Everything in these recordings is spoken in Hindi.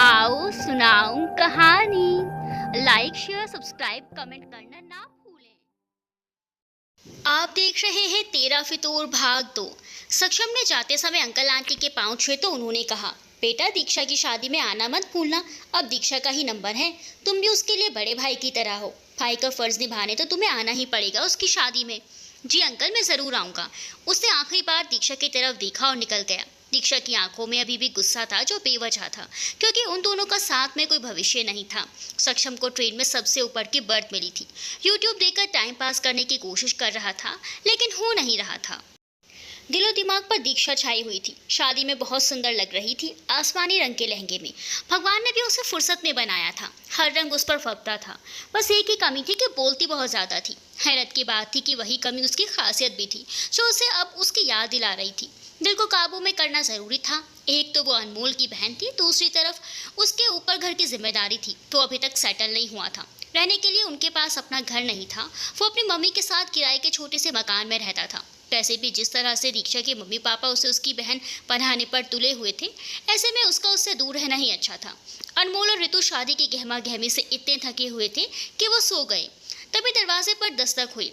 आओ सुनाऊं कहानी। लाइक शेयर सब्सक्राइब कमेंट करना ना भूलें। आप देख रहे हैं तेरा फितूर भाग 2। सक्षम ने जाते समय अंकल आंटी के पांव छुए तो उन्होंने कहा, बेटा दीक्षा की शादी में आना मत भूलना। अब दीक्षा का ही नंबर है, तुम भी उसके लिए बड़े भाई की तरह हो। भाई का फर्ज निभाने तो तुम्हें आना ही पड़ेगा उसकी शादी में। जी अंकल, मैं जरूर आऊंगा। उसने आखिरी बार दीक्षा की तरफ देखा और निकल गया। दीक्षा की आंखों में अभी भी गुस्सा था जो बेवजह था, क्योंकि उन दोनों का साथ में कोई भविष्य नहीं था। सक्षम को ट्रेन में सबसे ऊपर की बर्थ मिली थी। यूट्यूब देखकर टाइम पास करने की कोशिश कर रहा था, लेकिन हो नहीं रहा था। दिलो दिमाग पर दीक्षा छाई हुई थी। शादी में बहुत सुंदर लग रही थी, आसमानी रंग के लहंगे में। भगवान ने भी उसे फुर्सत में बनाया था, हर रंग उस पर फबता था। बस एक ही कमी थी कि बोलती बहुत ज्यादा थी। हैरत की बात थी कि वही कमी उसकी खासियत भी थी, जो उसे अब उसकी याद दिला रही थी। दिल को काबू में करना जरूरी था। एक तो वो अनमोल की बहन थी, दूसरी तरफ उसके ऊपर घर की जिम्मेदारी थी, तो अभी तक सेटल नहीं हुआ था। रहने के लिए उनके पास अपना घर नहीं था। वो अपनी मम्मी के साथ किराए के छोटे से मकान में रहता था। वैसे भी जिस तरह से दीक्षा के मम्मी पापा उसे उसकी बहन बनाने पर तुले हुए थे, ऐसे में उसका उससे दूर रहना ही अच्छा था। अनमोल और ऋतु शादी की गहमा गहमी से इतने थके हुए थे कि वो सो गए। तभी दरवाजे पर दस्तक हुई।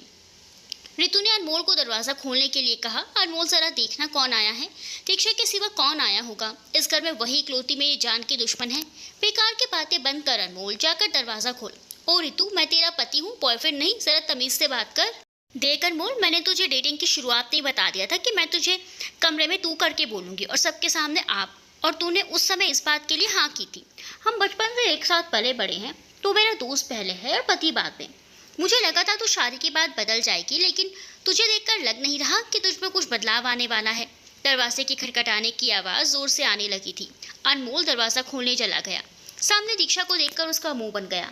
ऋतु ने अनमोल को दरवाज़ा खोलने के लिए कहा, अनमोल जरा देखना कौन आया है। दीक्षा के सिवा कौन आया होगा? इस घर में वही इकलौती मेरी जान की दुश्मन है। बेकार की बातें बंद कर अनमोल, जाकर दरवाज़ा खोल। ओ ऋतु, मैं तेरा पति हूँ, बॉयफ्रेंड नहीं, जरा तमीज से बात कर। देख अनमोल, मैंने तुझे डेटिंग की शुरुआत में ही बता दिया था कि मैं तुझे कमरे में तू करके बोलूंगी और सबके सामने आप, और तूने उस समय इस बात के लिए हाँ की थी। हम बचपन से एक साथ पले बड़े हैं। तू मेरा दोस्त पहले है और पति बाद में। मुझे लगा था तू शादी के बाद बदल जाएगी, लेकिन तुझे देखकर लग नहीं रहा कि तुझ में कुछ बदलाव आने वाला है। दरवाजे की खटखटाने की आवाज़ जोर से आने लगी थी। अनमोल दरवाज़ा खोलने चला गया। सामने दीक्षा को देखकर उसका मुंह बन गया।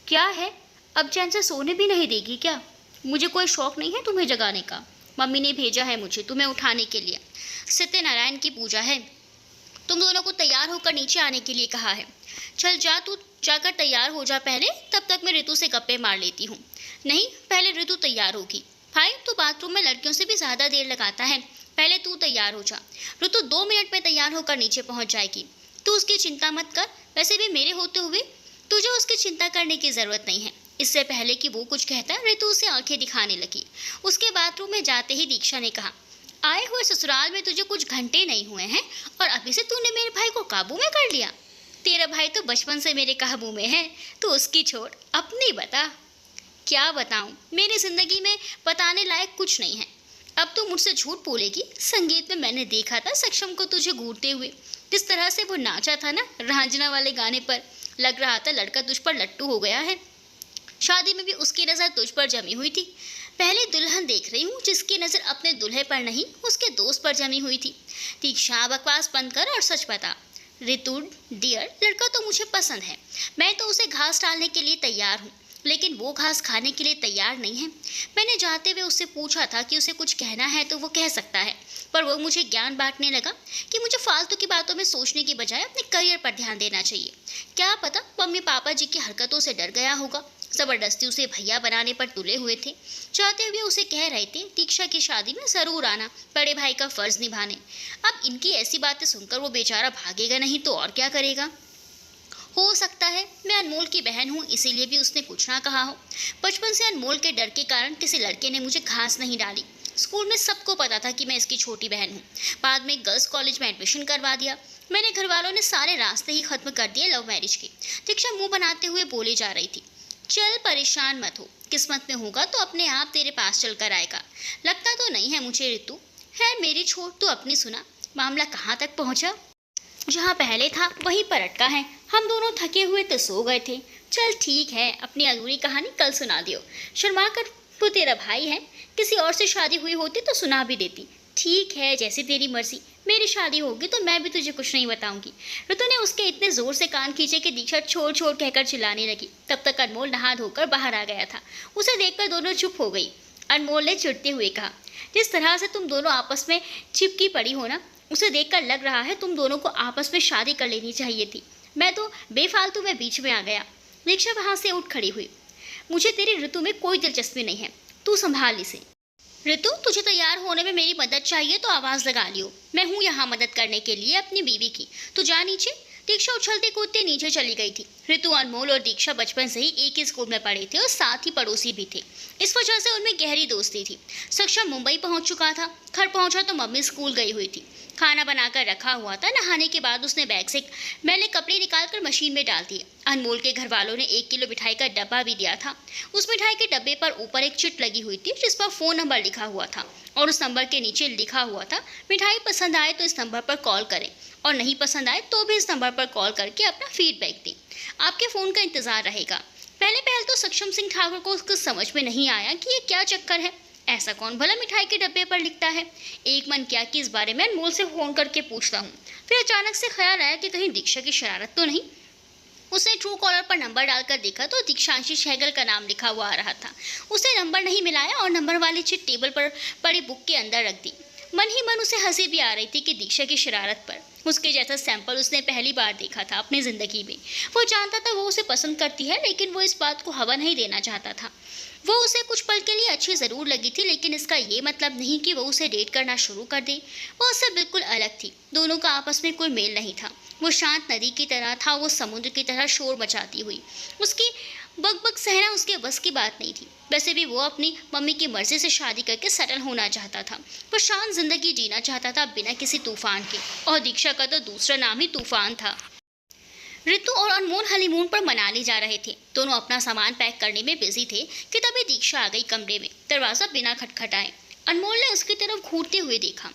क्या है, अब चैन से सोने भी नहीं देगी क्या? मुझे कोई शौक नहीं है तुम्हें जगाने का। मम्मी ने भेजा है मुझे तुम्हें उठाने के लिए। सत्यनारायण की पूजा है, तुम दोनों को तैयार होकर नीचे आने के लिए कहा है। चल जा, तू जाकर तैयार हो जा पहले, तब तक मैं ऋतु से गप्पे मार लेती हूँ। नहीं, पहले ऋतु तैयार होगी। भाई, तू बाथरूम में लड़कियों से भी ज़्यादा देर लगाता है। पहले तू तैयार हो जा। ऋतु 2 मिनट में तैयार होकर नीचे पहुँच जाएगी। तू उसकी चिंता मत कर। वैसे भी मेरे होते हुए तुझे उसकी चिंता करने की ज़रूरत नहीं है। इससे पहले कि वो कुछ कहता, ऋतु उसे आंखें दिखाने लगी। उसके बाथरूम में जाते ही दीक्षा ने कहा, आए हुए ससुराल में तुझे कुछ घंटे नहीं हुए हैं और अभी से तूने मेरे भाई को काबू में कर लिया। तेरा भाई तो बचपन से मेरे काबू में है, तो उसकी छोड़, अपनी बता। क्या बताऊं, मेरी जिंदगी में बताने लायक कुछ नहीं है। अब तू मुझसे झूठ बोलेगी। संगीत में मैंने देखा था सक्षम को तुझे घूरते हुए। जिस तरह से वो नाचा था ना रांझना वाले गाने पर, लग रहा था लड़का तुझ पर लट्टू हो गया है। शादी में भी उसकी नज़र तुझ पर जमी हुई थी। पहले दुल्हन देख रही हूँ जिसकी नज़र अपने दूल्हे पर नहीं, उसके दोस्त पर जमी हुई थी। दीक्षा, बकवास बंद कर और सच बता। ऋतु डियर, लड़का तो मुझे पसंद है। मैं तो उसे घास डालने के लिए तैयार हूँ, लेकिन वो घास खाने के लिए तैयार नहीं है। मैंने जाते हुए उससे पूछा था कि उसे कुछ कहना है तो वो कह सकता है, पर वो मुझे ज्ञान बांटने लगा कि मुझे फालतू की बातों में सोचने की बजाय अपने करियर पर ध्यान देना चाहिए। क्या पता मम्मी पापा जी की हरकतों से डर गया होगा, जबरदस्ती उसे भैया बनाने पर तुले हुए थे। चाहते हुए उसे कह रहे थे दीक्षा की शादी में जरूर आना, बड़े भाई का फर्ज निभाने। अब इनकी ऐसी बातें सुनकर वो बेचारा भागेगा नहीं तो और क्या करेगा। हो सकता है मैं अनमोल की बहन हूँ, इसीलिए भी उसने कुछ ना कहा हो। बचपन से अनमोल के डर के कारण किसी लड़के ने मुझे घास नहीं डाली। स्कूल में सबको पता था कि मैं इसकी छोटी बहन हूँ। बाद में गर्ल्स कॉलेज में एडमिशन करवा दिया। मेरे घर वालों ने सारे रास्ते ही खत्म कर दिए लव मैरिज के। दीक्षा मुंह बनाते हुए बोले जा रही थी, चल परेशान मत हो, किस्मत में होगा तो अपने आप तेरे पास चल कर आएगा। लगता तो नहीं है मुझे ऋतु। है मेरी छोड़, तो अपनी सुना। मामला कहाँ तक पहुँचा? जहाँ पहले था वहीं पर अटका है। हम दोनों थके हुए तो सो गए थे। चल ठीक है, अपनी अधूरी कहानी कल सुना दियो। शर्मा कर, वो तेरा भाई है। किसी और से शादी हुई होती तो सुना भी देती। ठीक है, जैसे तेरी मर्जी। मेरी शादी होगी तो मैं भी तुझे कुछ नहीं बताऊंगी। ऋतु ने उसके इतने जोर से कान खींचे कि दीक्षा छोड़ छोड़ कहकर चिल्लाने लगी। तब तक अनमोल नहा धोकर बाहर आ गया था। उसे देखकर दोनों चुप हो गई। अनमोल ने चिढ़ते हुए कहा, जिस तरह से तुम दोनों आपस में चिपकी पड़ी हो ना, उसे देखकर लग रहा है तुम दोनों को आपस में शादी कर लेनी चाहिए थी। मैं तो बेफालतू में बीच में आ गया। दीक्षा वहां से उठ खड़ी हुई। मुझे तेरी ऋतु में कोई दिलचस्पी नहीं है, तू संभाल इसे। ऋतु, तुझे तैयार होने में मेरी मदद चाहिए तो आवाज़ लगा लियो। मैं हूँ यहाँ मदद करने के लिए अपनी बीवी की। तू जा नीचे। दीक्षा उछलते कूदते नीचे चली गई थी। ऋतु, अनमोल और दीक्षा बचपन से ही एक ही स्कूल में पढ़े थे और साथ ही पड़ोसी भी थे। इस वजह से उनमें गहरी दोस्ती थी। सक्षम मुंबई पहुंच चुका था। घर पहुंचा तो मम्मी स्कूल गई हुई थी। खाना बनाकर रखा हुआ था। नहाने के बाद उसने बैग से मैले कपड़े निकालकर मशीन में डाल दिए। अनमोल के घर वालों ने 1 किलो मिठाई का डब्बा भी दिया था। उस मिठाई के डब्बे पर ऊपर एक चिट लगी हुई थी जिस पर फ़ोन नंबर लिखा हुआ था और उस नंबर के नीचे लिखा हुआ था, मिठाई पसंद आए तो इस नंबर पर कॉल करें और नहीं पसंद आए तो भी इस नंबर पर कॉल करके अपना फीडबैक दें। आपके फ़ोन का इंतज़ार रहेगा। पहले तो सक्षम सिंह ठाकुर को कुछ समझ में नहीं आया कि ये क्या चक्कर है। ऐसा कौन भला मिठाई के डब्बे पर लिखता है। एक मन किया कि इस बारे में अनमोल से फ़ोन करके पूछता हूँ। फिर अचानक से ख्याल आया कि कहीं दीक्षा की शरारत तो नहीं। उसने ट्रू कॉलर पर नंबर डालकर देखा तो दीक्षांशी सहगल का नाम लिखा हुआ आ रहा था। उसने नंबर नहीं मिलाया और नंबर वाली चिट टेबल पर पड़ी बुक के अंदर रख दी। मन ही मन उसे हंसी भी आ रही थी कि दीक्षा की शरारत पर। उसके जैसा सैंपल उसने पहली बार देखा था अपनी ज़िंदगी में। वो जानता था वो उसे पसंद करती है, लेकिन वो इस बात को हवा नहीं देना चाहता था। वो उसे कुछ पल के लिए अच्छी ज़रूर लगी थी, लेकिन इसका ये मतलब नहीं कि वो उसे डेट करना शुरू कर दे। वो उससे बिल्कुल अलग थी। दोनों का आपस में कोई मेल नहीं था। वो शांत नदी की तरह था, वो समुद्र की तरह शोर मचाती हुई। उसकी बकबक सहना उसके बस की बात नहीं थी। वैसे भी वो अपनी मम्मी की मर्जी से शादी करके सेटल होना चाहता था। वो शांत जिंदगी जीना चाहता था बिना किसी तूफान के, और दीक्षा का तो दूसरा नाम ही तूफान था। ऋतु और अनमोल हनीमून पर मनाली जा रहे थे। दोनों अपना सामान पैक करने में बिजी थे कि तभी दीक्षा आ गई कमरे में, दरवाज़ा बिना खटखटाए। अनमोल ने उसकी तरफ घूरते हुए देखा।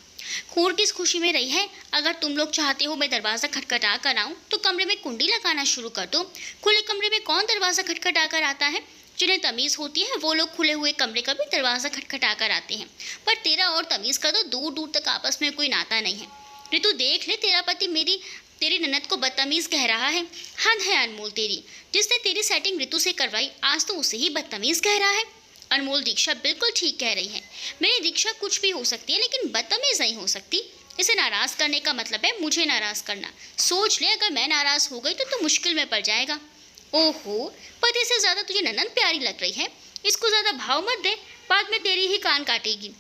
घूर किस खुशी में रही है? अगर तुम लोग चाहते हो मैं दरवाज़ा खटखटा कर आऊँ तो कमरे में कुंडी लगाना शुरू कर दो। खुले कमरे में कौन दरवाज़ा खटखटा कर आता है? जिन्हें तमीज़ होती है वो लोग खुले हुए कमरे का भी दरवाज़ा खटखटा कर आते हैं। पर तेरा और तमीज़ का तो दूर दूर तक आपस में कोई नाता नहीं है। ऋतु, देख ले, तेरा पति तेरी ननद को बदतमीज़ कह रहा है। हद है अनमोल तेरी। जिसने तेरी सेटिंग ऋतु से करवाई आज तो उसे ही बदतमीज़ कह रहा है। अनमोल, दीक्षा बिल्कुल ठीक कह रही है। मेरी दीक्षा कुछ भी हो सकती है लेकिन बदतमीज़ नहीं हो सकती। इसे नाराज़ करने का मतलब है मुझे नाराज़ करना। सोच ले, अगर मैं नाराज़ हो गई तो मुश्किल में पड़ जाएगा। ओहो, पति से ज़्यादा तुझे ननद प्यारी लग रही है। इसको ज़्यादा भाव मत दे, बाद में तेरी ही कान काटेगी।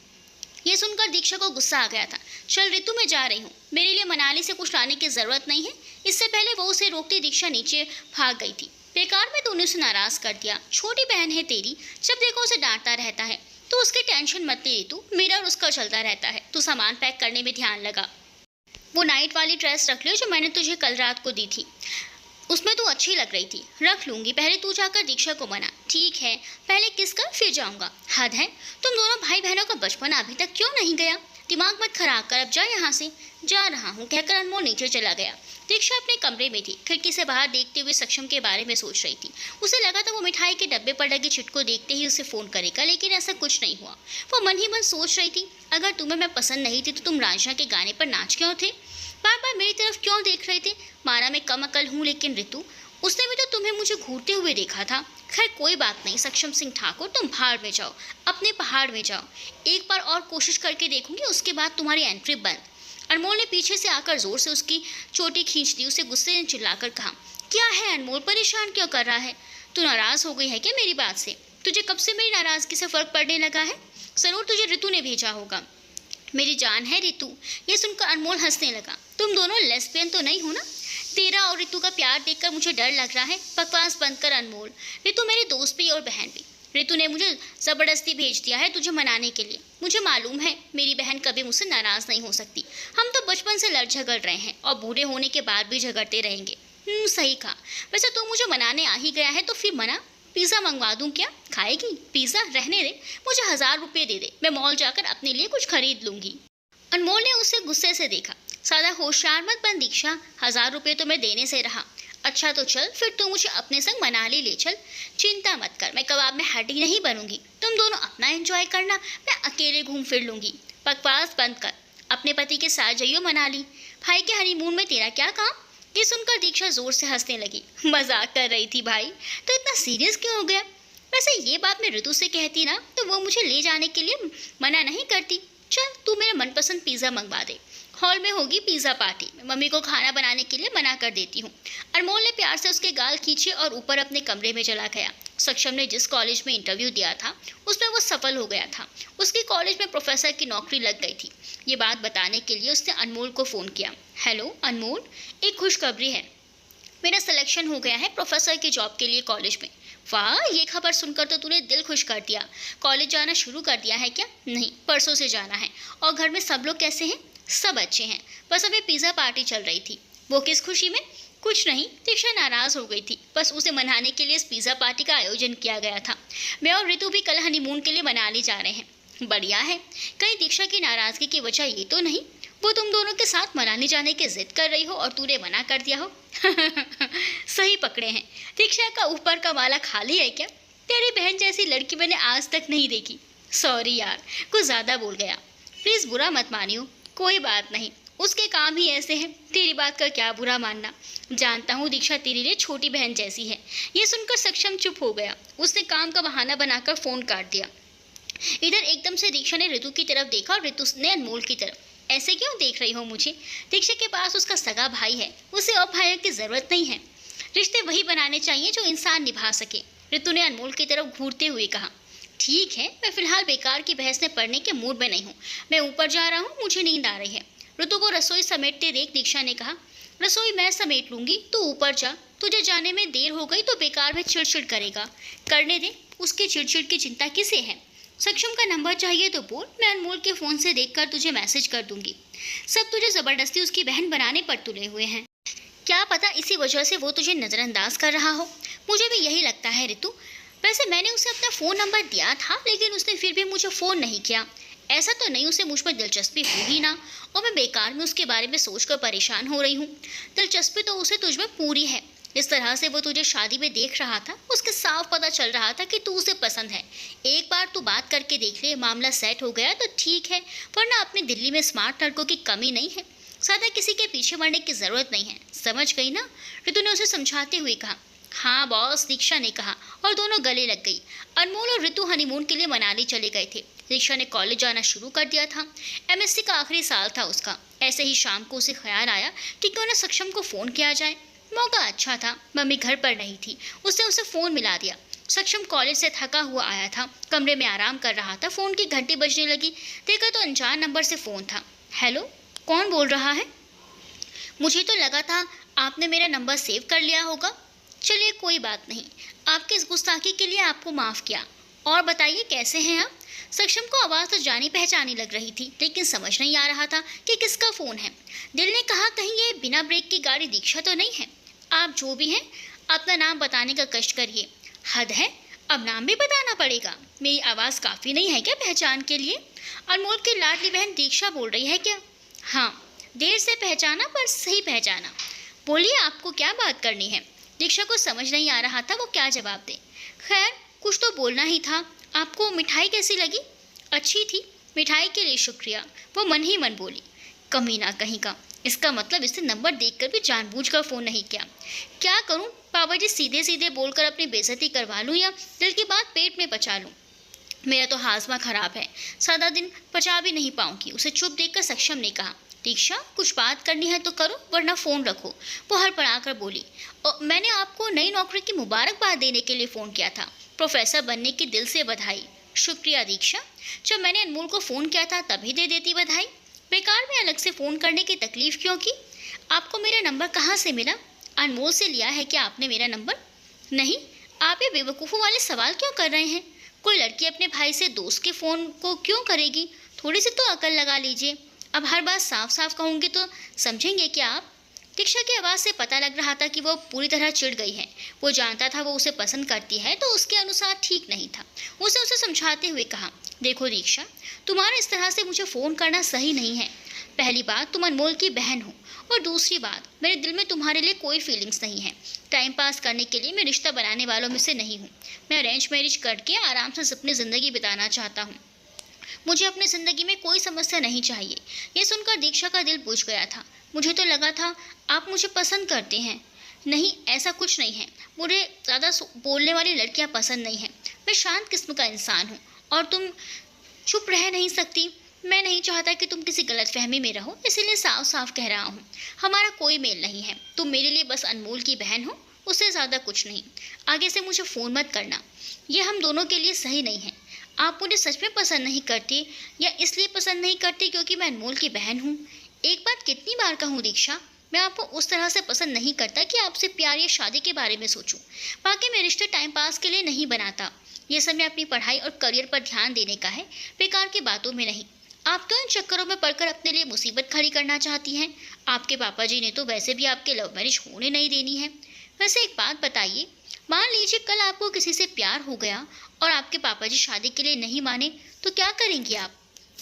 ये सुनकर दीक्षा को गुस्सा आ गया था। चल ऋतु, मैं जा रही हूँ। मेरे लिए मनाली से कुछ लाने की ज़रूरत नहीं है। इससे पहले वो उसे रोकती दीक्षा नीचे भाग गई थी। बेकार में तूने उसे नाराज़ कर दिया। छोटी बहन है तेरी, जब देखो उसे डांटता रहता है। तो उसकी टेंशन मत ले ऋतु, मेरा और उसका चलता रहता है। तू सामान पैक करने में ध्यान लगा। वो नाइट वाली ड्रेस रख लियो जो मैंने तुझे कल रात को दी थी। उसमें तू अच्छी लग रही थी। रख लूँगी। पहले तू जाकर दीक्षा को मना। ठीक है, पहले किस कर फिर जाऊँगा। हद है, तुम दोनों भाई बहनों का बचपन अभी तक क्यों नहीं गया? दिमाग मत खराब कर, अब जा यहाँ से। जा रहा हूँ, कहकर अनमोल नीचे चला गया। दीक्षा अपने कमरे में थी। खिड़की से बाहर देखते हुए सक्षम के बारे में सोच रही थी। उसे लगा था वो मिठाई के डब्बे पर लगी चिट को देखते ही उसे फ़ोन करेगा, लेकिन ऐसा कुछ नहीं हुआ। वो मन ही मन सोच रही थी, अगर तुम्हें मैं पसंद नहीं थी तो तुम राजा के गाने पर नाच क्यों थे? बार बार मेरी तरफ क्यों देख रहे थे? माना मैं कम अकल हूँ, लेकिन ऋतु, उसने भी तो तुम्हें मुझे घूरते हुए देखा था। खैर कोई बात नहीं सक्षम सिंह ठाकुर, तुम भाड़ में जाओ, अपने पहाड़ में जाओ। एक बार और कोशिश करके देखूंगी, उसके बाद तुम्हारी एंट्री बंद। अनमोल ने पीछे से आकर जोर से उसकी चोटी खींच दी। उसे गुस्से में चिल्लाकर कहा, क्या है अनमोल, परेशान क्यों कर रहा है? तू नाराज़ हो गई है क्या मेरी बात से? तुझे कब से मेरी नाराज़गी से फ़र्क पड़ने लगा है? ज़रूर तुझे ऋतु ने भेजा होगा। मेरी जान है ऋतु। ये सुनकर अनमोल हंसने लगा। तुम दोनों लेस्बियन तो नहीं हो ना? तेरा और ऋतु का प्यार देखकर मुझे डर लग रहा है। बकवास बंद कर अनमोल। ऋतु मेरी दोस्त भी और बहन भी। ऋतु ने मुझे ज़बरदस्ती भेज दिया है तुझे मनाने के लिए। मुझे मालूम है मेरी बहन कभी मुझसे नाराज़ नहीं हो सकती। हम तो बचपन से लड़ झगड़ रहे हैं और बूढ़े होने के बाद भी झगड़ते रहेंगे। सही कहा। वैसे तू मुझे मनाने आ ही गया है तो फिर मना। पिज़्ज़ा मंगवा दूँ क्या? खाएगी? पिज़्ज़ा रहने दे, मुझे 1000 रुपये दे दे, मैं मॉल जाकर अपने लिए कुछ खरीद लूँगी। अनमोल ने उसे गुस्से से देखा। ज़्यादा होशियार मत बन दीक्षा, 1000 रुपये तो मैं देने से रहा। अच्छा तो चल, फिर तू मुझे अपने संग मनाली ले चल। चिंता मत कर, मैं कबाब में हड्डी नहीं बनूंगी। तुम दोनों अपना एंजॉय करना, मैं अकेले घूम फिर लूँगी। बकवास बंद कर, अपने पति के साथ जाइयो मनाली। भाई के हनीमून में तेरा क्या काम? ये सुनकर दीक्षा जोर से हंसने लगी। मजाक कर रही थी भाई, तो इतना सीरियस क्यों हो गया? वैसे ये बात मैं ऋतु से कहती ना तो वो मुझे ले जाने के लिए मना नहीं करती। चल तू मेरा मनपसंद पिज़्ज़ा मंगवा दे। हॉल में होगी पिज़्ज़ा पार्टी, मैं मम्मी को खाना बनाने के लिए मना कर देती हूँ। अनमोल ने प्यार से उसके गाल खींचे और ऊपर अपने कमरे में चला गया। सक्षम ने जिस कॉलेज में इंटरव्यू दिया था उसमें वो सफल हो गया था। उसकी कॉलेज में प्रोफेसर की नौकरी लग गई थी। ये बात बताने के लिए उसने अनमोल को फ़ोन किया। हेलो अनमोल, एक खुशखबरी है। मेरा सिलेक्शन हो गया है प्रोफेसर की जॉब के लिए कॉलेज में। वाह, ये खबर सुनकर तो तूने दिल खुश कर दिया। कॉलेज जाना शुरू कर दिया है क्या? नहीं, परसों से जाना है। और घर में सब लोग कैसे हैं? सब अच्छे हैं। बस अभी पिज़्ज़ा पार्टी चल रही थी। वो किस खुशी में? कुछ नहीं, दीक्षा नाराज़ हो गई थी। बस उसे मनाने के लिए इस पिज़्ज़ा पार्टी का आयोजन किया गया था। मैं और ऋतु भी कल हनीमून के लिए मनाली जा रहे हैं। बढ़िया है। कहीं दीक्षा की नाराज़गी की वजह ये तो नहीं वो तुम दोनों के साथ मनाली जाने की जिद कर रही हो और तूने मना कर दिया हो? सही पकड़े हैं। दीक्षा का ऊपर का माला खाली है क्या? तेरी बहन जैसी लड़की मैंने आज तक नहीं देखी। सॉरी यार, कुछ ज़्यादा बोल गया। प्लीज़ बुरा मत मानियो। कोई बात नहीं, उसके काम ही ऐसे हैं। तेरी बात का क्या बुरा मानना। जानता हूँ दीक्षा तेरे लिए छोटी बहन जैसी है। ये सुनकर सक्षम चुप हो गया। उसने काम का बहाना बनाकर फ़ोन काट दिया। इधर एकदम से दीक्षा ने ऋतु की तरफ देखा और ऋतु ने अनमोल की तरफ। ऐसे क्यों देख रही हो मुझे? दीक्षा के पास उसका सगा भाई है, उसे और भाइयों की जरूरत नहीं है। रिश्ते वही बनाने चाहिए जो इंसान निभा सके। ऋतु ने अनमोल की तरफ घूरते हुए कहा। ठीक है, मैं फिलहाल बेकार की बहस में पढ़ने के मूड में नहीं हूँ। मैं ऊपर जा रहा हूँ, मुझे नींद आ रही है। ऋतु को रसोई समेटते देख दीक्षा ने कहा। रसोई मैं समेट लूंगी, तू ऊपर जा। तुझे जाने में देर हो गई तो बेकार में चिड़चिड़ करेगा। करने दे, उसकी चिड़चिड़ की चिंता किसे है? सक्षम का नंबर चाहिए तो बोल, मैं अनमोल के फ़ोन से देखकर तुझे मैसेज कर दूंगी। सब तुझे ज़बरदस्ती उसकी बहन बनाने पर तुले हुए हैं। क्या पता इसी वजह से वो तुझे नज़रअंदाज कर रहा हो। मुझे भी यही लगता है ऋतु। वैसे मैंने उसे अपना फ़ोन नंबर दिया था, लेकिन उसने फिर भी मुझे फ़ोन नहीं किया। ऐसा तो नहीं उसे मुझ पर दिलचस्पी होगी ना, और मैं बेकार में उसके बारे में सोचकर परेशान हो रही हूँ। दिलचस्पी तो उसे तुझ में पूरी है। जिस तरह से वो तुझे शादी में देख रहा था, उसके साफ पता चल रहा था कि तू उसे पसंद है। एक बार तू बात करके देख ले, मामला सेट हो गया तो ठीक है, वरना अपनी दिल्ली में स्मार्ट लड़कों की कमी नहीं है। ज़्यादा किसी के पीछे पड़ने की ज़रूरत नहीं है, समझ गई ना? ऋतु ने उसे समझाते हुए कहा। हाँ बॉस, दीक्षा ने कहा, और दोनों गले लग गई। अनमोल और ऋतु हनीमून के लिए मनाली चले गए थे। दीक्षा ने कॉलेज जाना शुरू कर दिया था। एमएससी का आखिरी साल था उसका। ऐसे ही शाम को उसे ख्याल आया कि क्यों ना सक्षम को फ़ोन किया जाए। मौका अच्छा था, मम्मी घर पर नहीं थी। उसने उसे फ़ोन मिला दिया। सक्षम कॉलेज से थका हुआ आया था, कमरे में आराम कर रहा था। फ़ोन की घंटी बजने लगी। देखा तो अनजान नंबर से फ़ोन था। हेलो, कौन बोल रहा है? मुझे तो लगा था आपने मेरा नंबर सेव कर लिया होगा। चलिए कोई बात नहीं, आपके इस गुस्ताखी के लिए आपको माफ़ किया। और बताइए कैसे हैं आप? सक्षम को आवाज़ तो जानी पहचानी लग रही थी, लेकिन समझ नहीं आ रहा था कि किसका फ़ोन है। दिल ने कहा कहीं ये बिना ब्रेक की गाड़ी दीक्षा तो नहीं है। आप जो भी हैं, अपना नाम बताने का कष्ट करिए। हद है, अब नाम भी बताना पड़ेगा। मेरी आवाज़ काफ़ी नहीं है क्या पहचान के लिए? अनमोल की लाडली बहन दीक्षा बोल रही है क्या? हाँ, देर से पहचाना पर सही पहचाना। बोलिए, आपको क्या बात करनी है? दीक्षा को समझ नहीं आ रहा था वो क्या जवाब दे। खैर, कुछ तो बोलना ही था। आपको मिठाई कैसी लगी? अच्छी थी। मिठाई के लिए शुक्रिया, वो मन ही मन बोली। कमीना कहीं का। इसका मतलब इसने नंबर देखकर भी जानबूझकर फ़ोन नहीं किया। क्या करूं, पापा जी सीधे सीधे बोलकर अपनी बेइज्जती करवा लूं या दिल की बात पेट में पचा लूं? मेरा तो हाजमा खराब है, सादा दिन पचा भी नहीं पाऊंगी। उसे चुप देखकर सक्षम ने कहा। दीक्षा, कुछ बात करनी है तो करो, वरना फ़ोन रखो। वो हड़बड़ाकर बोली। मैंने आपको नई नौकरी की मुबारकबाद देने के लिए फ़ोन किया था। प्रोफेसर बनने की दिल से बधाई। शुक्रिया दीक्षा, जब मैंने अनमोल को फ़ोन किया था तभी दे देती बधाई। बेकार में अलग से फ़ोन करने की तकलीफ़ क्यों की? आपको मेरा नंबर कहाँ से मिला? अनमोल से लिया है क्या आपने मेरा नंबर? नहीं, आप ये बेवकूफ़ों वाले सवाल क्यों कर रहे हैं? कोई लड़की अपने भाई से दोस्त के फ़ोन को क्यों करेगी? थोड़ी सी तो अकल लगा लीजिए। अब हर बात साफ साफ कहूँगी तो समझेंगे क्या आप? दीक्षा की आवाज़ से पता लग रहा था कि वो पूरी तरह चिढ़ गई है। वो जानता था वो उसे पसंद करती है, तो उसके अनुसार ठीक नहीं था। उसने उसे समझाते हुए कहा, देखो दीक्षा, तुम्हारा इस तरह से मुझे फ़ोन करना सही नहीं है। पहली बात, तुम अनमोल की बहन हो, और दूसरी बात, मेरे दिल में तुम्हारे लिए कोई फीलिंग्स नहीं है। टाइम पास करने के लिए मैं रिश्ता बनाने वालों में से नहीं हूँ। मैं अरेंज मैरिज करके आराम से अपनी ज़िंदगी बिताना चाहता हूँ। मुझे अपनी ज़िंदगी में कोई समस्या नहीं चाहिए। ये सुनकर दीक्षा का दिल बुझ गया था। मुझे तो लगा था आप मुझे पसंद करते हैं। नहीं, ऐसा कुछ नहीं है। मुझे ज़्यादा बोलने वाली लड़कियां पसंद नहीं हैं। मैं शांत किस्म का इंसान हूँ, और तुम चुप रह नहीं सकती। मैं नहीं चाहता कि तुम किसी गलतफहमी में रहो, इसीलिए साफ साफ कह रहा हूँ। हमारा कोई मेल नहीं है। तुम मेरे लिए बस अनमोल की बहन हो, उससे ज़्यादा कुछ नहीं। आगे से मुझे फ़ोन मत करना, ये हम दोनों के लिए सही नहीं है। आप मुझे सच में पसंद नहीं करती, या इसलिए पसंद नहीं करती क्योंकि मैं अनमोल की बहन हूँ? एक बात कितनी बार कहूँ दीक्षा, मैं आपको उस तरह से पसंद नहीं करता कि आपसे प्यार या शादी के बारे में सोचूं। बाकी मैं रिश्ते टाइम पास के लिए नहीं बनाता। ये समय अपनी पढ़ाई और करियर पर ध्यान देने का है, बेकार की बातों में नहीं। आप क्यों इन चक्करों में पड़कर अपने लिए मुसीबत खड़ी करना चाहती हैं? आपके पापा जी ने तो वैसे भी आपके लव मैरिज होने नहीं देनी है। वैसे एक बात बताइए, मान लीजिए कल आपको किसी से प्यार हो गया और आपके पापा जी शादी के लिए नहीं माने, तो क्या करेंगी आप?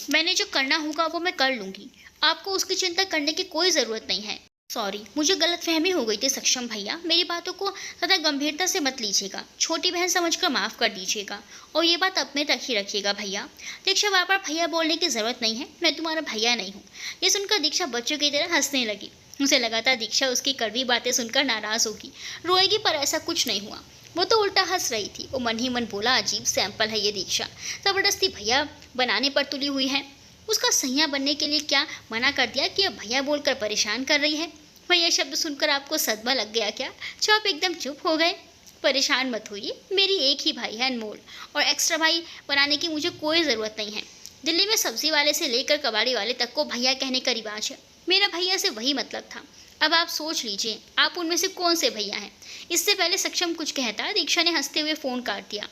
मैंने जो करना होगा वो मैं कर लूँगी। आपको उसकी चिंता करने की कोई ज़रूरत नहीं है। सॉरी, मुझे गलतफहमी हो गई थी सक्षम भैया। मेरी बातों को ज़्यादा गंभीरता से मत लीजिएगा। छोटी बहन समझकर माफ़ कर दीजिएगा और ये बात अपने तक ही रखिएगा भैया। दीक्षा बार बार भैया बोलने की ज़रूरत नहीं है, मैं तुम्हारा भैया नहीं हूँ। ये सुनकर दीक्षा बच्चों की तरह हंसने लगी। उसे लगा था दीक्षा उसकी कड़वी बातें सुनकर नाराज़ होगी, रोएगी, पर ऐसा कुछ नहीं हुआ। वो तो उल्टा हंस रही थी। वो मन ही मन बोला, अजीब सैंपल है ये दीक्षा, ज़बरदस्ती भैया बनाने पर तुली हुई है। उसका सैया बनने के लिए क्या मना कर दिया कि अब भैया बोलकर परेशान कर रही है? भैया शब्द सुनकर आपको सदमा लग गया क्या? जो आप एकदम चुप हो गए? परेशान मत होइए, मेरी एक ही भाई है अनमोल, और एक्स्ट्रा भाई बनाने की मुझे कोई ज़रूरत नहीं है। दिल्ली में सब्जी वाले से लेकर कबाड़ी वाले तक को भैया कहने का रिवाज है। मेरा भैया से वही मतलब था। अब आप सोच लीजिए, आप उनमें से कौन से भैया हैं? इससे पहले सक्षम कुछ कहता, दीक्षा ने हंसते हुए फ़ोन काट दिया।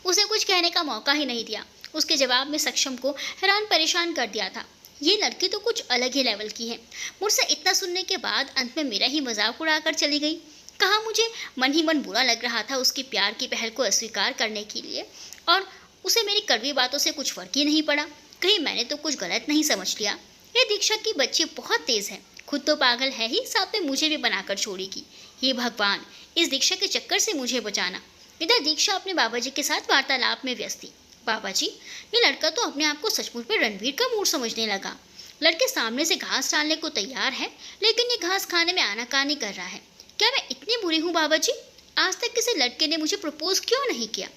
उसे कुछ कहने का मौका ही नहीं दिया। उसके जवाब में सक्षम को हैरान परेशान कर दिया था। ये लड़की तो कुछ अलग ही लेवल की है। मुझसे इतना सुनने के बाद अंत में मेरा ही मजाक उड़ाकर चली गई। कहा मुझे मन ही मन बुरा लग रहा था उसकी प्यार की पहल को अस्वीकार करने के लिए, और उसे मेरी कड़वी बातों से कुछ फर्क ही नहीं पड़ा। कहीं मैंने तो कुछ गलत नहीं समझ लिया। ये दीक्षा की बच्ची बहुत तेज है, खुद तो पागल है ही, साथ में मुझे भी बनाकर छोड़ेगी। हे भगवान, इस दीक्षा के चक्कर से मुझे बचाना। इधर दीक्षा अपने बाबा जी के साथ वार्तालाप में व्यस्त थी। बाबा जी, ये लड़का तो अपने आप को सचमुच में रणवीर का मूड समझने लगा। लड़के सामने से घास डालने को तैयार है, लेकिन ये घास खाने में आनाकानी कर रहा है। क्या मैं इतनी बुरी हूँ बाबा जी? आज तक किसी लड़के ने मुझे प्रपोज क्यों नहीं किया?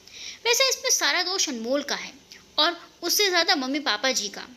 वैसे इसमें सारा दोष अनमोल का है, और उससे ज़्यादा मम्मी पापा जी का।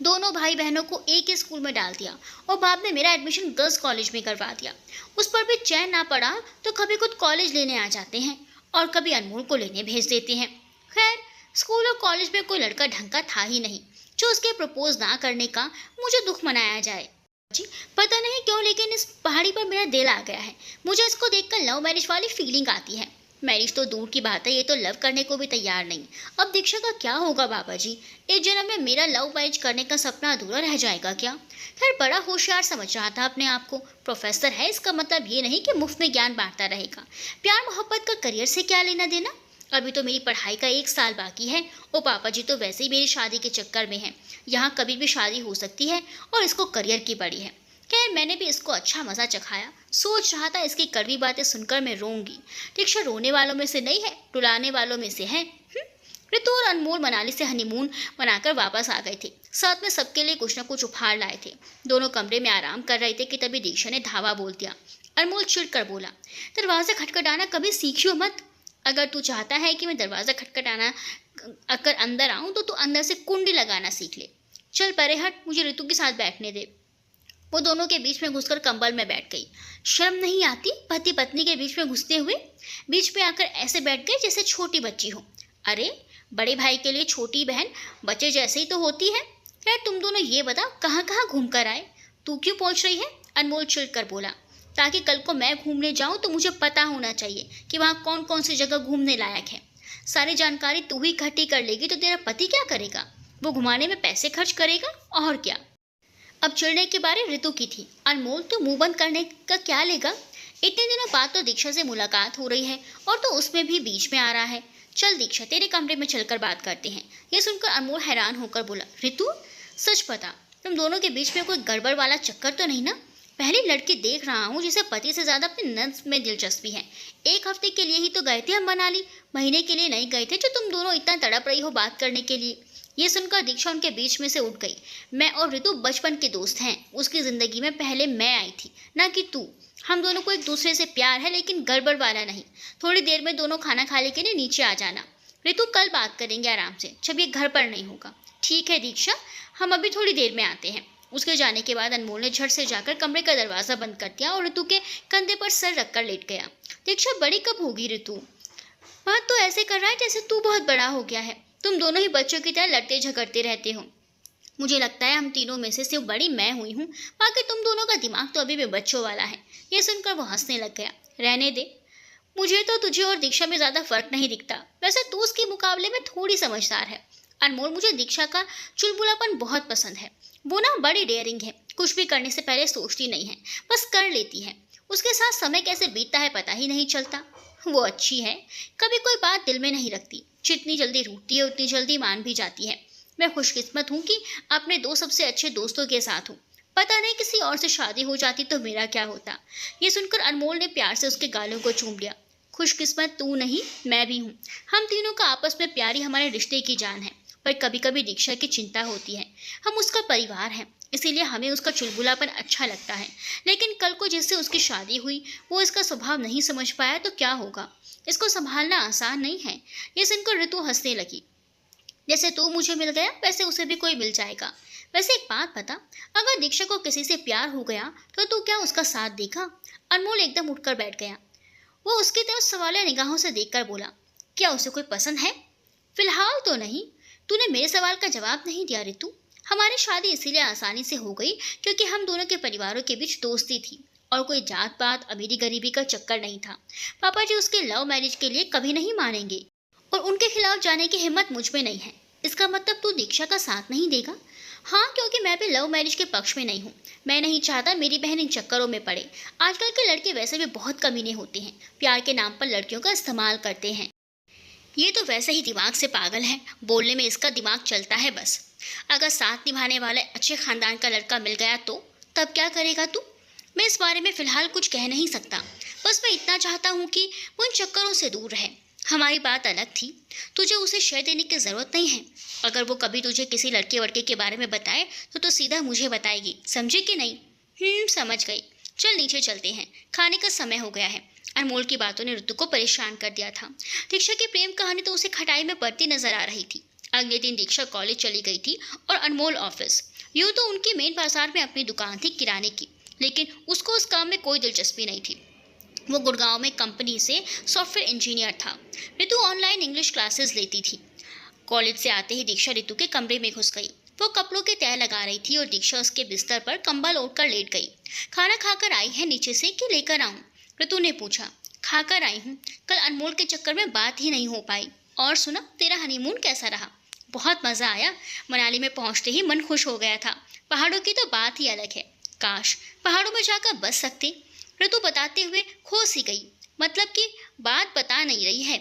दोनों भाई बहनों को एक ही स्कूल में डाल दिया और बाद में मेरा एडमिशन गर्ल्स कॉलेज में करवा दिया। उस पर भी चैन ना पड़ा तो कभी खुद कॉलेज लेने आ जाते हैं और कभी अनमोल को लेने भेज देते हैं। खैर, स्कूल और कॉलेज में कोई लड़का ढंग का था ही नहीं जो उसके प्रपोज ना करने का मुझे दुख मनाया जाए। जी, पता नहीं क्यों, लेकिन इस पहाड़ी पर मेरा दिल आ गया है। मुझे इसको देखकर लव मैरिज वाली फीलिंग आती है। मैरिज तो दूर की बात है, ये तो लव करने को भी तैयार नहीं। अब दीक्षा का क्या होगा बाबा जी? एक जन्म में मेरा लव मैरिज करने का सपना अधूरा रह जाएगा क्या? खैर, बड़ा होशियार समझ रहा था अपने आप को। प्रोफेसर है, इसका मतलब ये नहीं कि मुफ्त में ज्ञान बांटता रहेगा। प्यार मोहब्बत का करियर से क्या लेना देना? अभी तो मेरी पढ़ाई का 1 साल बाकी है और पापा जी तो वैसे ही मेरी शादी के चक्कर में हैं। यहाँ कभी भी शादी हो सकती है और इसको करियर की पड़ी है। खैर, मैंने भी इसको अच्छा मज़ा चखाया। सोच रहा था इसकी कड़वी बातें सुनकर मैं रोऊंगी। दीक्षा रोने वालों में से नहीं है, रुलाने वालों में से है। ऋतु और अनमोल मनाली से हनीमून मनाकर वापस आ गए थे। साथ में सबके लिए कुछ न कुछ उपहार लाए थे। दोनों कमरे में आराम कर रहे थे कि तभी दीक्षा ने धावा बोल दिया। अनमोल चिढ़कर बोला, दरवाज़ा खटखटाना कभी सीखियो मत। अगर तू चाहता है कि मैं दरवाज़ा खटखटाना अगर अंदर आऊँ तो तू अंदर से कुंडी लगाना सीख ले। चल परे हट, मुझे ऋतु के साथ बैठने दे। वो दोनों के बीच में घुसकर कंबल में बैठ गई। शर्म नहीं आती पति पत्नी के बीच में घुसते हुए? बीच में आकर ऐसे बैठ गई जैसे छोटी बच्ची हो। अरे, बड़े भाई के लिए छोटी बहन बच्चे जैसे ही तो होती है। खैर, तुम दोनों ये बताओ कहाँ कहाँ घूम कर आए? तू क्यों पहुँच रही है? अनमोल चिढ़कर बोला। ताकि कल को मैं घूमने जाऊँ तो मुझे पता होना चाहिए कि वहाँ कौन कौन सी जगह घूमने लायक है। सारी जानकारी तू ही इकट्ठी कर लेगी तो तेरा पति क्या करेगा? वो घुमाने में पैसे खर्च करेगा, और क्या। अब चिढ़ने की बारी ऋतु की थी। अनमोल, तो मुंह बंद करने का क्या लेगा? इतने दिनों बाद तो दीक्षा से मुलाकात हो रही है और तो उसमें भी बीच में आ रहा है। चल दीक्षा, तेरे कमरे में चलकर बात करते हैं। यह सुनकर अनमोल हैरान होकर बोला, ऋतु, सच बता, तुम दोनों के बीच में कोई गड़बड़ वाला चक्कर तो नहीं ना? पहली लड़की देख रहा हूँ जिसे पति से ज़्यादा अपने नंस में दिलचस्पी है। 1 हफ्ते के लिए ही तो गए थे हम मनाली, महीने के लिए नहीं गए थे जो तुम दोनों इतना तड़प रही हो बात करने के लिए। ये सुनकर दीक्षा उनके बीच में से उठ गई। मैं और ऋतु बचपन के दोस्त हैं। उसकी ज़िंदगी में पहले मैं आई थी, ना कि तू। हम दोनों को एक दूसरे से प्यार है, लेकिन गड़बड़ वाला नहीं। थोड़ी देर में दोनों खाना खाने के लिए नीचे आ जाना। ऋतु, कल बात करेंगे आराम से, जब ये घर पर नहीं होगा। ठीक है दीक्षा, हम अभी थोड़ी देर में आते हैं। उसके जाने के बाद अनमोल ने झट से जाकर कमरे का दरवाज़ा बंद कर दिया और ऋतु के कंधे पर सर रखकर लेट गया। दीक्षा, बड़ी कब होगी ऋतु? बात तो ऐसे कर रहा है जैसे तू बहुत बड़ा हो गया है। तुम दोनों ही बच्चों की तरह लड़ते झगड़ते रहते हो। मुझे लगता है हम तीनों में से सिर्फ बड़ी मैं हुई हूँ, बाकी तुम दोनों का दिमाग तो अभी भी बच्चों वाला है। ये सुनकर वो हंसने लग गया। रहने दे, मुझे तो तुझे और दीक्षा में ज़्यादा फर्क नहीं दिखता। वैसे तू उसके मुकाबले में थोड़ी समझदार है। अनमोल, मुझे दीक्षा का चुलबुलापन बहुत पसंद है। वो ना बड़ी डेयरिंग है, कुछ भी करने से पहले सोचती नहीं है, बस कर लेती है। उसके साथ समय कैसे बीतता है पता ही नहीं चलता। वो अच्छी है, कभी कोई बात दिल में नहीं रखती। जितनी जल्दी रूठती है उतनी जल्दी मान भी जाती है। मैं खुशकिस्मत हूँ कि अपने दो सबसे अच्छे दोस्तों के साथ हूँ। पता नहीं किसी और से शादी हो जाती तो मेरा क्या होता। ये सुनकर अनमोल ने प्यार से उसके गालों को चूम लिया। खुशकिस्मत तू नहीं, मैं भी हूँ। हम तीनों का आपस में प्यार ही हमारे रिश्ते की जान है। पर कभी कभी दीक्षा की चिंता होती है। हम उसका परिवार हैं, इसीलिए हमें उसका चुलबुलापन अच्छा लगता है। लेकिन कल को जिससे उसकी शादी हुई वो इसका स्वभाव नहीं समझ पाया तो क्या होगा। इसको संभालना आसान नहीं है। ये सुनकर ऋतु हंसने लगी। जैसे तू मुझे मिल गया वैसे उसे भी कोई मिल जाएगा। वैसे एक बात बता, अगर दीक्षा को किसी से प्यार हो गया तो तू क्या उसका साथ देगा? अनमोल एकदम उठकर बैठ गया। वो उसकी तरफ सवालिया निगाहों से देखकर बोला, क्या उसे कोई पसंद है? फिलहाल तो नहीं। तूने मेरे सवाल का जवाब नहीं दिया ऋतु। हमारी शादी इसीलिए आसानी से हो गई क्योंकि हम दोनों के परिवारों के बीच दोस्ती थी और कोई जात पात अमीरी गरीबी का चक्कर नहीं था। पापा जी उसके लव मैरिज के लिए कभी नहीं मानेंगे और उनके खिलाफ जाने की हिम्मत मुझ में नहीं है। इसका मतलब तू दीक्षा का साथ नहीं देगा? हाँ, क्योंकि मैं भी लव मैरिज के पक्ष में नहीं हूँ। मैं नहीं चाहता मेरी बहन इन चक्करों में पड़े। आजकल के लड़के वैसे भी बहुत कमीने होते हैं, प्यार के नाम पर लड़कियों का इस्तेमाल करते हैं। ये तो वैसे ही दिमाग से पागल है, बोलने में इसका दिमाग चलता है बस। अगर साथ निभाने वाले अच्छे खानदान का लड़का मिल गया तो तब क्या करेगा तू? मैं इस बारे में फ़िलहाल कुछ कह नहीं सकता। बस मैं इतना चाहता हूँ कि वो उन चक्करों से दूर रहे। हमारी बात अलग थी, तुझे उसे शय देने की ज़रूरत नहीं है। अगर वो कभी तुझे किसी लड़के वड़के के बारे में बताए तो सीधा मुझे बताएगी, समझी कि नहीं? समझ गई। चल नीचे चलते हैं, खाने का समय हो गया है। अनमोल की बातों ने ऋतु को परेशान कर दिया था। दीक्षा की प्रेम कहानी तो उसे खटाई में बढ़ती नजर आ रही थी। अगले दिन दीक्षा कॉलेज चली गई थी और अनमोल ऑफिस। यूँ तो उनकी मेन बाजार में अपनी दुकान थी किराने की, लेकिन उसको उस काम में कोई दिलचस्पी नहीं थी। वो गुड़गांव में कंपनी से सॉफ्टवेयर इंजीनियर था। ऋतु ऑनलाइन इंग्लिश क्लासेस लेती थी। कॉलेज से आते ही दीक्षा ऋतु के कमरे में घुस गई। वो कपड़ों के तह लगा रही थी और दीक्षा उसके बिस्तर पर कंबल ओढ़कर लेट गई। खाना खाकर आई है नीचे से कि लेकर आऊं? ऋतु ने पूछा। खाकर आई हूँ, कल अनमोल के चक्कर में बात ही नहीं हो पाई। और सुना, तेरा हनीमून कैसा रहा? बहुत मज़ा आया। मनाली में पहुँचते ही मन खुश हो गया था। पहाड़ों की तो बात ही अलग है। काश पहाड़ों में जाकर बस सकते। ऋतु बताते हुए खो सी गई। मतलब कि बात बता नहीं रही है,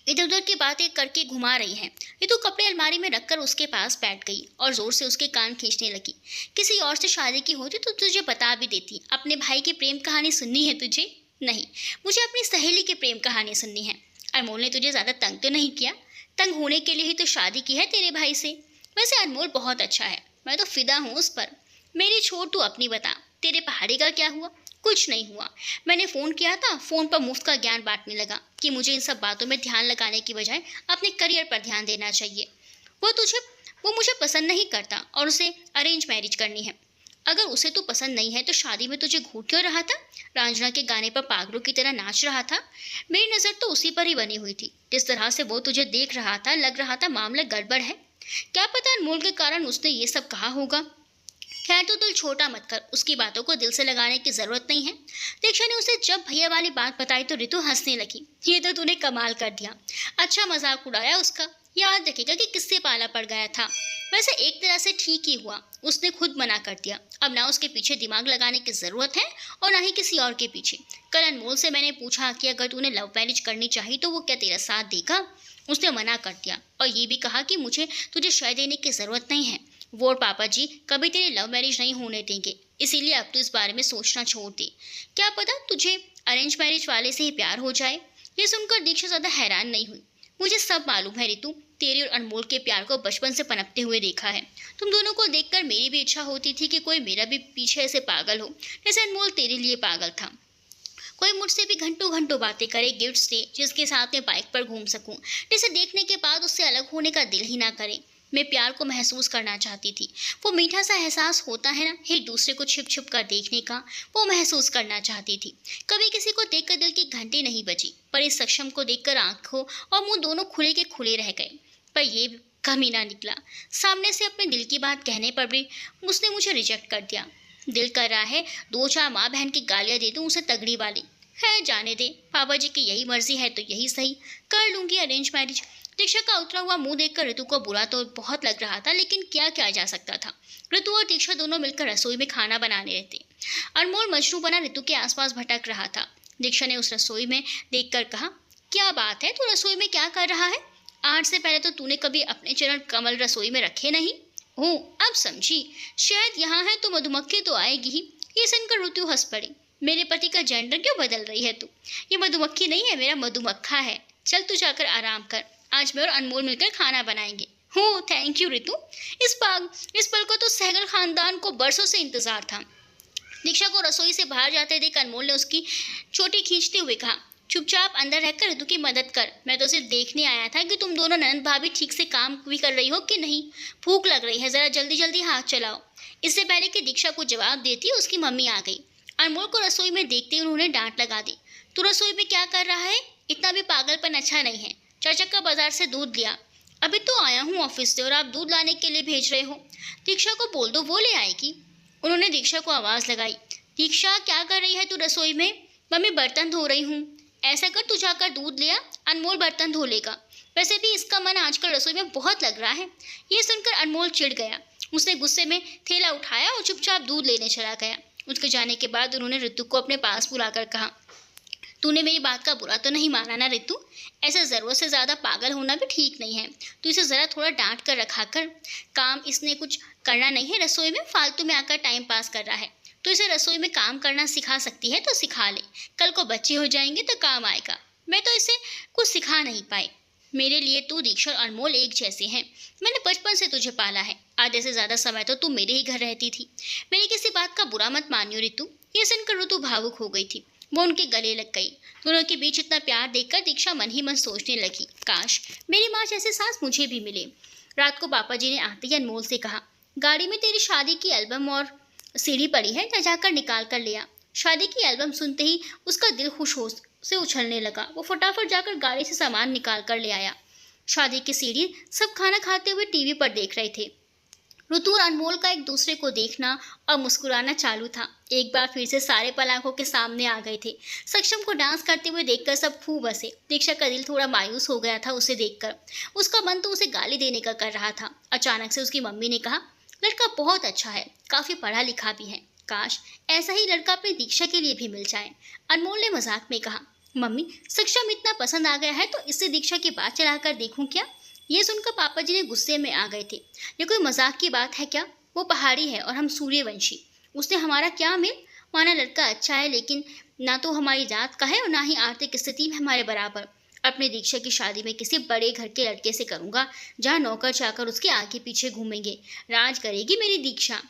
इधर उधर की बातें करके घुमा रही है। ऋतु कपड़े अलमारी में रखकर उसके पास बैठ गई और जोर से उसके कान खींचने लगी। किसी और से शादी की होती तो तुझे बता भी देती। अपने भाई की प्रेम कहानी सुननी है तुझे? नहीं, मुझे अपनी सहेली की प्रेम कहानी सुननी है। अनमोल ने तुझे ज़्यादा तंग तो नहीं किया? तंग होने के लिए ही तो शादी की है तेरे भाई से। वैसे अनमोल बहुत अच्छा है, मैं तो फिदा हूँ उस पर। मेरी छोड़, तू अपनी बता। तेरे पहाड़ी का क्या हुआ? कुछ नहीं हुआ। मैंने फ़ोन किया था, फ़ोन पर मुफ्त का ज्ञान बांटने लगा कि मुझे इन सब बातों में ध्यान लगाने की बजाय अपने करियर पर ध्यान देना चाहिए। वो मुझे पसंद नहीं करता और उसे अरेंज मैरिज करनी है। अगर उसे तू पसंद नहीं है तो शादी में तुझे घूट क्यों रहा था? रांझना के गाने पर पागलों की तरह नाच रहा था। मेरी नज़र तो उसी पर ही बनी हुई थी। जिस तरह से वो तुझे देख रहा था, लग रहा था मामला गड़बड़ है। क्या पता अनमोल के कारण उसने ये सब कहा होगा। खैर, तो दिल छोटा मत कर, उसकी बातों को दिल से लगाने की जरूरत नहीं है। दीक्षा ने उसे जब भैया वाली बात बताई तो ऋतु हंसने लगी। ये तो तूने कमाल कर दिया, अच्छा मजाक उड़ाया उसका। याद रखेगा कि किससे पाला पड़ गया था। वैसे एक तरह से ठीक ही हुआ, उसने खुद मना कर दिया। अब ना उसके पीछे दिमाग लगाने की ज़रूरत है और ना ही किसी और के पीछे। कल अनमोल से मैंने पूछा कि अगर तूने लव मैरिज करनी चाहिए तो वो क्या तेरा साथ देगा? उसने मना कर दिया और ये भी कहा कि मुझे तुझे शय देने की ज़रूरत नहीं है। वो और पापा जी कभी तेरी लव मैरिज नहीं होने देंगे, इसीलिए अब तो इस बारे में सोचना छोड़ दे। क्या पता तुझे अरेंज मैरिज वाले से ही प्यार हो जाए। ये सुनकर दीक्षा ज़्यादा हैरान नहीं हुई। मुझे सब मालूम है ऋतु, तेरी और अनमोल के प्यार को बचपन से पनपते हुए देखा है। तुम दोनों को देखकर मेरी भी इच्छा होती थी कि कोई मेरा भी पीछे ऐसे पागल हो जैसे अनमोल तेरे लिए पागल था। कोई मुझसे भी घंटों घंटों बातें करे, गिफ्ट्स दे, जिसके साथ मैं बाइक पर घूम सकूं, जिसे देखने के बाद उससे अलग होने का दिल ही ना करे। मैं प्यार को महसूस करना चाहती थी। वो मीठा सा एहसास होता है ना, एक दूसरे को छिप छिप कर देखने का, वो महसूस करना चाहती थी। कभी किसी को देखकर दिल की घंटी नहीं बजी, पर इस सक्षम को देखकर आंखों और मुंह दोनों खुले के खुले रह गए। पर ये कमीना निकला। सामने से अपने दिल की बात कहने पर भी उसने मुझे रिजेक्ट कर दिया। दिल कर रहा है 2-4 माँ बहन की गालियाँ दे दूँ उसे तगड़ी वाली। खैर जाने दे, पापा जी की यही मर्जी है तो यही सही, कर लूँगी अरेंज मैरिज। दीक्षा का उतरा हुआ मुंह देखकर ऋतु को बुरा तो बहुत लग रहा था, लेकिन क्या किया जा सकता था। ऋतु और दीक्षा दोनों मिलकर रसोई में खाना बनाने रहते। अनमोल मजनू बना ऋतु के आसपास भटक रहा था। दीक्षा ने उस रसोई में देखकर कहा, क्या बात है, तू रसोई में क्या कर रहा है? आज से पहले तो तूने कभी अपने चरण कमल रसोई में रखे नहीं। ओह, अब समझी, शायद यहाँ है तो मधुमक्खी तो आएगी ही। ये सुनकर ऋतु हंस पड़ी। मेरे पति का जेंडर क्यों बदल रही है तू? ये मधुमक्खी नहीं है, मेरा मधुमक्खा है। चल तू जाकर आराम कर, आज मैं और अनमोल मिलकर खाना बनाएंगे। हो थैंक यू ऋतु। इस पल को तो सहगल खानदान को बरसों से इंतजार था। दीक्षा को रसोई से बाहर जाते देख अनमोल ने उसकी चोटी खींचते हुए कहा, चुपचाप अंदर रहकर ऋतु की मदद कर। मैं तो सिर्फ देखने आया था कि तुम दोनों ननद भाभी ठीक से काम भी कर रही हो कि नहीं। भूख लग रही है, जरा जल्दी जल्दी हाथ चलाओ। इससे पहले कि दीक्षा को जवाब देती उसकी मम्मी आ गई। अनमोल को रसोई में देखते उन्होंने डांट लगा दी। तू रसोई में क्या कर रहा है? इतना भी पागलपन अच्छा नहीं है। चाचा का बाजार से दूध लिया। अभी तो आया हूँ ऑफिस से और आप दूध लाने के लिए भेज रहे हो। दीक्षा को बोल दो, वो ले आएगी। उन्होंने दीक्षा को आवाज़ लगाई। दीक्षा क्या कर रही है तू रसोई में? मम्मी बर्तन धो रही हूँ। ऐसा कर, तू जाकर दूध ले आ, अनमोल बर्तन धो लेगा। वैसे भी इसका मन आजकल रसोई में बहुत लग रहा है। ये सुनकर अनमोल चिढ़ गया। उसने गुस्से में थैला उठाया और चुपचाप दूध लेने चला गया। उसके जाने के बाद उन्होंने ऋतु को अपने पास बुलाकर कहा, तूने मेरी बात का बुरा तो नहीं माना ना ऋतु? ऐसे ज़रूरत से ज़्यादा पागल होना भी ठीक नहीं है। तू इसे ज़रा थोड़ा डांट कर रखा कर। काम इसने कुछ करना नहीं है रसोई में, फालतू में आकर टाइम पास कर रहा है। तो इसे रसोई में काम करना सिखा सकती है तो सिखा ले। कल को बच्चे हो जाएंगे तो काम आएगा। मैं तो इसे कुछ सिखा नहीं पाई। मेरे लिए तू, दीक्षा और अनमोल एक जैसे हैं। मैंने बचपन से तुझे पाला है। आधे से ज़्यादा समय तो तू मेरे ही घर रहती थी। मेरी किसी बात का बुरा मत मानियो ऋतु। ये सुनकर ऋतु भावुक हो गई थी। वो उनके गले लग गई। दोनों के बीच इतना प्यार देखकर दीक्षा मन ही मन सोचने लगी, काश मेरी माँ जैसे सास मुझे भी मिले। रात को पापा जी ने आते ही अनमोल से कहा, गाड़ी में तेरी शादी की एल्बम और सीडी पड़ी है, जाकर निकाल कर ले आ। शादी की एल्बम सुनते ही उसका दिल खुश हो से उछलने लगा। वो फटाफट जाकर गाड़ी से सामान निकाल कर ले आया। शादी की सीडी सब खाना खाते हुए टीवी पर देख रहे थे। ऋतु और अनमोल का एक दूसरे को देखना और मुस्कुराना चालू था। एक बार फिर से सारे पल आंखों के सामने आ गए थे। सक्षम को डांस करते हुए देखकर सब खूब हंसे। दीक्षा का दिल थोड़ा मायूस हो गया था उसे देखकर। उसका मन तो उसे गाली देने का कर रहा था। अचानक से उसकी मम्मी ने कहा, लड़का बहुत अच्छा है, काफ़ी पढ़ा लिखा भी है। काश ऐसा ही लड़का अपनी दीक्षा के लिए भी मिल जाए। अनमोल ने मजाक में कहा, मम्मी सक्षम इतना पसंद आ गया है तो इससे दीक्षा की बात चलाकर देखूं क्या? ये सुनकर पापा जी ने गुस्से में आ गए थे। ये कोई मजाक की बात है क्या? वो पहाड़ी है और हम सूर्यवंशी। उसने हमारा क्या मेल? माना लड़का अच्छा है, लेकिन ना तो हमारी जात का है और ना ही आर्थिक स्थिति में हमारे बराबर। अपने दीक्षा की शादी में किसी बड़े घर के लड़के से करूंगा, जहाँ नौकर चाकर उसके आगे पीछे घूमेंगे। राज करेगी मेरी दीक्षा।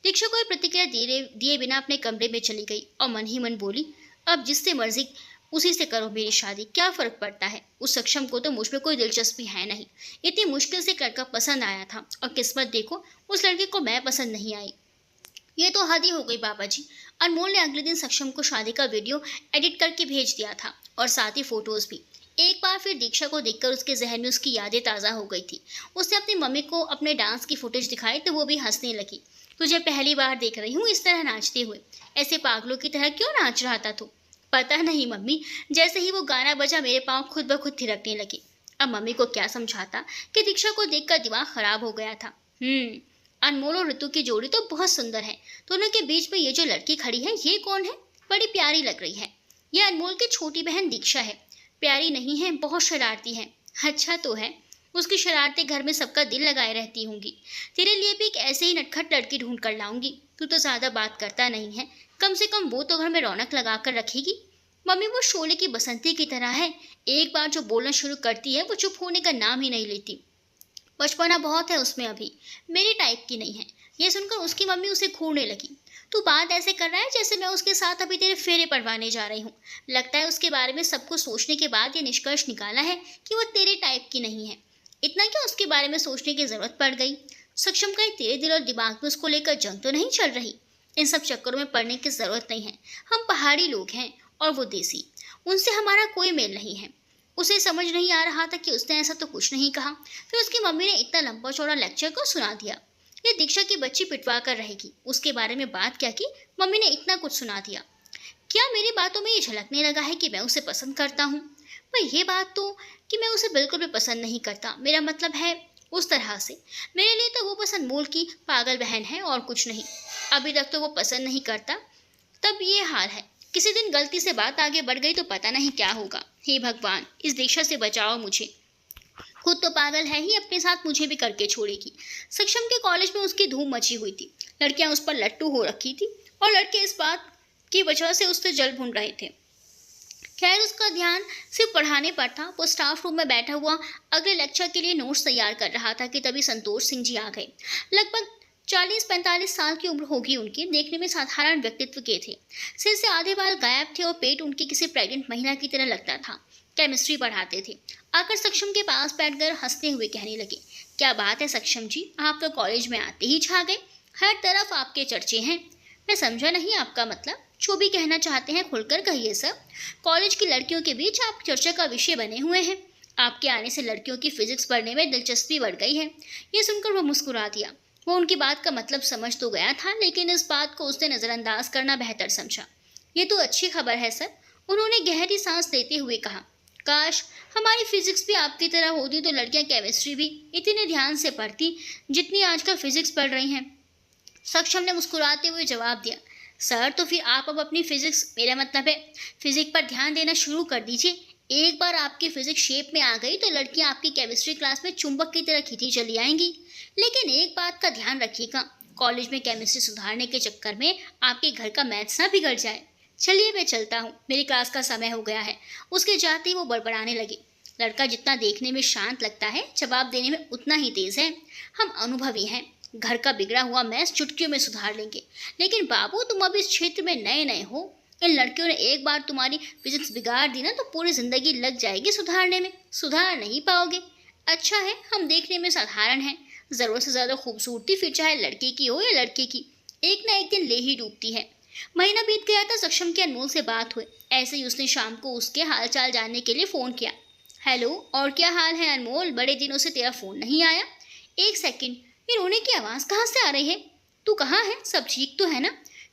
दीक्षा को प्रतिक्रिया दिए बिना अपने कमरे में चली गई और मन ही मन बोली, अब जिससे मर्जी उसी से करो मेरी शादी, क्या फ़र्क पड़ता है? उस सक्षम को तो मुझ में कोई दिलचस्पी है नहीं। इतनी मुश्किल से लड़का पसंद आया था और किस्मत देखो उस लड़के को मैं पसंद नहीं आई। ये तो हद ही हो गई बाबा जी। अनमोल ने अगले दिन सक्षम को शादी का वीडियो एडिट करके भेज दिया था और साथ ही फोटोज़ भी। एक बार फिर दीक्षा को देखकर उसके जहन में उसकी यादें ताज़ा हो गई थी। उसने अपनी मम्मी को अपने डांस की फुटेज दिखाई तो वो भी हंसने लगी। तुझे पहली बार देख रही हूँ इस तरह नाचते हुए। ऐसे पागलों की तरह क्यों नाच रहा था तू? पता नहीं मम्मी, जैसे ही वो गाना बजा मेरे पाँव खुद ब खुद थिरकने लगे। अब मम्मी को क्या समझाता कि दीक्षा को देखकर दिमाग खराब हो गया था। अनमोल और ऋतु की जोड़ी तो बहुत सुंदर है। दोनों के बीच में ये जो लड़की खड़ी है ये कौन है? बड़ी प्यारी लग रही है। ये अनमोल की छोटी बहन दीक्षा है। प्यारी नहीं है, बहुत शरारती है। अच्छा तो है, उसकी शरारतें घर में सबका दिल लगाए रहती होंगी। तेरे लिए भी एक ऐसे ही नटखट लड़की ढूंढ कर लाऊंगी। तू तो ज़्यादा बात करता नहीं है, कम से कम वो तो घर में रौनक लगा कर रखेगी। मम्मी वो शोले की बसंती की तरह है, एक बार जो बोलना शुरू करती है वो चुप होने का नाम ही नहीं लेती। बचपना बहुत है उसमें, अभी मेरी टाइप की नहीं है। ये सुनकर उसकी मम्मी उसे घूरने लगी। तू बात ऐसे कर रहा है जैसे मैं उसके साथ अभी तेरे फेरे पड़वाने जा रही हूँ। लगता है उसके बारे में सब कुछ सोचने के बाद ये निष्कर्ष निकाला है कि वो तेरे टाइप की नहीं है। इतना क्यों उसके बारे में सोचने की ज़रूरत पड़ गई? सक्षम का तेरे दिल और दिमाग में उसको लेकर जंग तो नहीं चल रही? इन सब चक्करों में पड़ने की ज़रूरत नहीं है। हम पहाड़ी लोग हैं और वो देसी, उनसे हमारा कोई मेल नहीं है। उसे समझ नहीं आ रहा था कि उसने ऐसा तो कुछ नहीं कहा। फिर उसकी मम्मी ने इतना लंबा चौड़ा लेक्चर को सुना दिया। ये दीक्षा की बच्ची पिटवा कर रहेगी, उसके बारे में बात क्या की, मम्मी ने इतना कुछ सुना दिया। क्या मेरी बातों में ये झलकने लगा है कि मैं उसे पसंद करता हूँ? पर यह बात तो कि मैं उसे बिल्कुल भी पसंद नहीं करता, मेरा मतलब है उस तरह से। मेरे लिए तो वो बस अनमोल की पागल बहन है और कुछ नहीं। अभी तक तो वो पसंद नहीं करता, तब ये हाल है। किसी दिन गलती से बात आगे बढ़ गई तो पता नहीं क्या होगा। हे भगवान, इस दीक्षा से बचाओ मुझे। खुद तो पागल है ही, अपने साथ मुझे भी करके छोड़ेगी। सक्षम के कॉलेज में उसकी धूम मची हुई थी। लड़कियां उस पर लट्टू हो रखी थी और लड़के इस बात की वजह से उससे जल भून रहे थे। खैर, उसका ध्यान सिर्फ पढ़ाने पर था। वो स्टाफ रूम में बैठा हुआ अगले लेक्चर के लिए नोट्स तैयार कर रहा था कि तभी संतोष सिंह जी आ गए। लगभग 40-45 साल की उम्र होगी उनकी। देखने में साधारण व्यक्तित्व के थे। सिर से आधे बाल गायब थे और पेट उनकी किसी प्रेग्नेंट महिला की तरह लगता था। केमिस्ट्री पढ़ाते थे। आकर सक्षम के पास बैठकर हंसते हुए कहने लगे, क्या बात है सक्षम जी, आप तो कॉलेज में आते ही छा गए। हर तरफ आपके चर्चे हैं। मैं समझा नहीं आपका मतलब। जो भी कहना चाहते हैं खुलकर कहिए सर। कॉलेज की लड़कियों के बीच आप चर्चा का विषय बने हुए हैं। आपके आने से लड़कियों की फिजिक्स पढ़ने में दिलचस्पी बढ़ गई है। ये सुनकर वो मुस्कुरा दिया। वो उनकी बात का मतलब समझ तो गया था, लेकिन इस बात को उसने नज़रअंदाज करना बेहतर समझा। ये तो अच्छी खबर है सर, उन्होंने गहरी सांस लेते हुए कहा। काश हमारी फिजिक्स भी आपकी तरह होती तो लड़कियां केमिस्ट्री भी इतने ध्यान से पढ़ती जितनी आजकल फिजिक्स पढ़ रही हैं। सक्षम ने मुस्कुराते हुए जवाब दिया, सर तो फिर आप अब अपनी फिजिक्स, मेरा मतलब है फिजिक्स पर ध्यान देना शुरू कर दीजिए। एक बार आपकी फिजिक्स शेप में आ गई तो लड़कियां आपकी केमिस्ट्री क्लास में चुंबक की तरह खींची चली आएंगी। लेकिन एक बात का ध्यान रखिएगा, कॉलेज में केमिस्ट्री सुधारने के चक्कर में आपके घर का मैथ्स ना बिगड़ जाए। चलिए मैं चलता हूँ, मेरी क्लास का समय हो गया है। उसके जाते ही वो बड़बड़ाने लगे। लड़का जितना देखने में शांत लगता है, जवाब देने में उतना ही तेज है। हम अनुभवी हैं, घर का बिगड़ा हुआ मैथ्स चुटकियों में सुधार लेंगे। लेकिन बाबू, तुम अब इस क्षेत्र में नए नए हो। इन लड़कियों ने एक बार तुम्हारी फिजिक्स बिगाड़ दी ना तो पूरी जिंदगी लग जाएगी सुधारने में, सुधार नहीं पाओगे। अच्छा है, हम देखने में साधारण हैं। जरूरत से ज्यादा खूबसूरती फिर चाहे लड़के की हो या लड़के की, एक ना एक दिन ले ही डूबती है। महीना बीत गया था, सक्षम के अनमोल से बात हुई। ऐसे ही उसने शाम को उसके हालचाल जानने के लिए फ़ोन किया। हेलो, और क्या हाल है अनमोल, बड़े दिनों से तेरा फ़ोन नहीं आया। एक सेकंड, ये रोने की आवाज़ कहाँ से आ रही है? तू कहाँ है, सब ठीक तो है ना?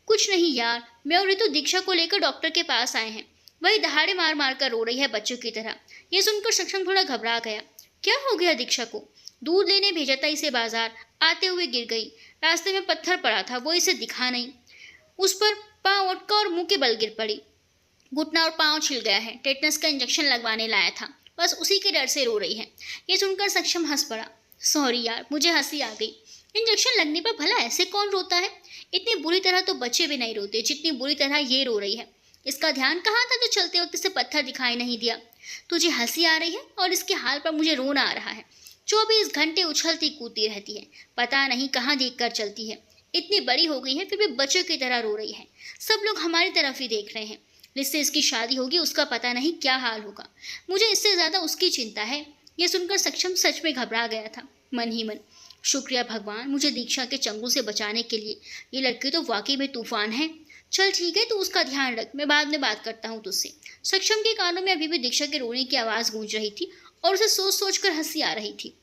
कुछ नहीं यार, मैं और रितु दीक्षा को लेकर डॉक्टर के पास आए हैं। वही दहाड़े मार मार कर रो रही है बच्चों की तरह। ये सुनकर सक्षम थोड़ा घबरा गया। क्या हो गया दीक्षा को? दूध लेने भेजा था इसे बाजार, आते हुए गिर गई। रास्ते में पत्थर पड़ा था, वो इसे दिखा नहीं। उस पर पाँव अटका और मुंह के बल गिर पड़ी। घुटना और पाँव छिल गया है। टेटनस का इंजेक्शन लगवाने लाया था, बस उसी के डर से रो रही है। ये सुनकर सक्षम हंस पड़ा। सॉरी यार, मुझे हंसी आ गई। इंजेक्शन लगने पर भला ऐसे कौन रोता है? इतनी बुरी तरह तो बच्चे भी नहीं रोते जितनी बुरी तरह ये रो रही है। इसका ध्यान कहाँ था जो चलते वक्त इसे पत्थर दिखाई नहीं दिया? तुझे हंसी आ रही है और इसके हाल पर मुझे रोना आ रहा है। 24 घंटे उछलती कूदती रहती है, पता नहीं कहाँ देख कर चलती है। इतनी बड़ी हो गई है फिर भी बच्चों की तरह रो रही है। सब लोग हमारी तरफ ही देख रहे हैं। जिससे इसकी शादी होगी उसका पता नहीं क्या हाल होगा। मुझे इससे ज़्यादा उसकी चिंता है। यह सुनकर सक्षम सच में घबरा गया था। मन ही मन, शुक्रिया भगवान मुझे दीक्षा के चंगुल से बचाने के लिए। ये लड़की तो वाकई में तूफान है। चल ठीक है, तू उसका ध्यान रख, मैं बाद में बात करता हूँ तुझसे। सक्षम के कानों में अभी भी दीक्षा के रोने की आवाज़ गूंज रही थी और उसे सोच सोच कर हंसी आ रही थी।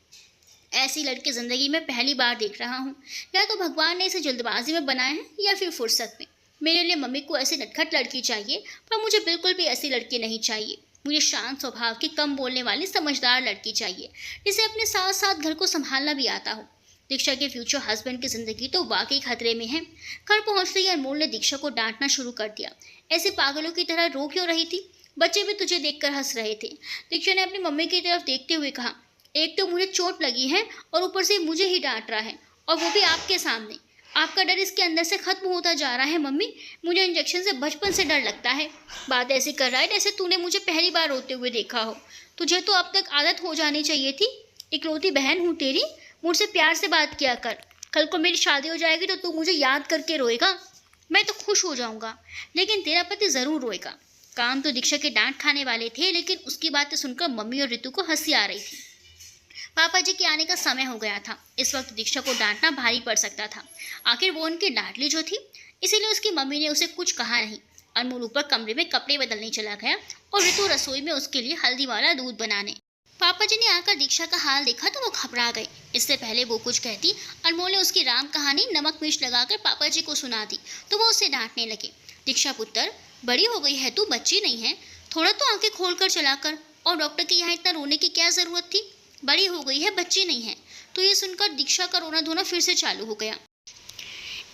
ऐसी लड़की ज़िंदगी में पहली बार देख रहा हूँ। या तो भगवान ने इसे जल्दबाजी में बनाया है या फिर फुर्सत में। मेरे लिए मम्मी को ऐसी नटखट लड़की चाहिए, पर मुझे बिल्कुल भी ऐसी लड़की नहीं चाहिए। मुझे शांत स्वभाव की, कम बोलने वाली, समझदार लड़की चाहिए जिसे अपने साथ साथ घर को संभालना भी आता हो। दीक्षा के फ्यूचर हस्बैंड की ज़िंदगी तो वाकई खतरे में है। घर पहुँचते ही अनमोल ने दीक्षा को डांटना शुरू कर दिया। ऐसे पागलों की तरह रो क्यों रही थी? बच्चे भी तुझे देखकर हंस रहे थे। दीक्षा ने अपनी मम्मी की तरफ देखते हुए कहा, एक तो मुझे चोट लगी है और ऊपर से मुझे ही डांट रहा है, और वो भी आपके सामने। आपका डर इसके अंदर से खत्म होता जा रहा है मम्मी। मुझे इंजेक्शन से बचपन से डर लगता है। बात ऐसी कर रहा है जैसे तूने मुझे पहली बार रोते हुए देखा हो। तुझे तो अब तक आदत हो जानी चाहिए थी। इकलौती बहन हूँ तेरी, मुझसे प्यार से बात किया कर। कल को मेरी शादी हो जाएगी तो तू मुझे याद करके रोएगा। मैं तो खुश हो जाऊँगा, लेकिन तेरा पति ज़रूर रोएगा। काम तो दीक्षा के डांट खाने वाले थे, लेकिन उसकी बातें सुनकर मम्मी और रितु को हंसी आ रही थी। पापा जी के आने का समय हो गया था। इस वक्त दीक्षा को डांटना भारी पड़ सकता था। आखिर वो उनकी डांटली जो थी, इसीलिए उसकी मम्मी ने उसे कुछ कहा नहीं। अनमोल ऊपर कमरे में कपड़े बदलने चला गया और ऋतु रसोई में उसके लिए हल्दी वाला दूध बनाने। पापा जी ने आकर दीक्षा का हाल देखा तो वो घबरा गए। इससे पहले वो कुछ कहती, अनमोल ने उसकी राम कहानी नमक मिर्च लगाकर पापा जी को सुना दी तो वो उसे डांटने लगे। दीक्षा पुत्र, बड़ी हो गई है तू, बच्ची नहीं है, थोड़ा तो आंखें खोल कर चला कर। और डॉक्टर के यहाँ इतना रोने की क्या जरूरत थी? बड़ी हो गई है, बच्ची नहीं है। तो ये सुनकर दीक्षा का रोना धोना फिर से चालू हो गया।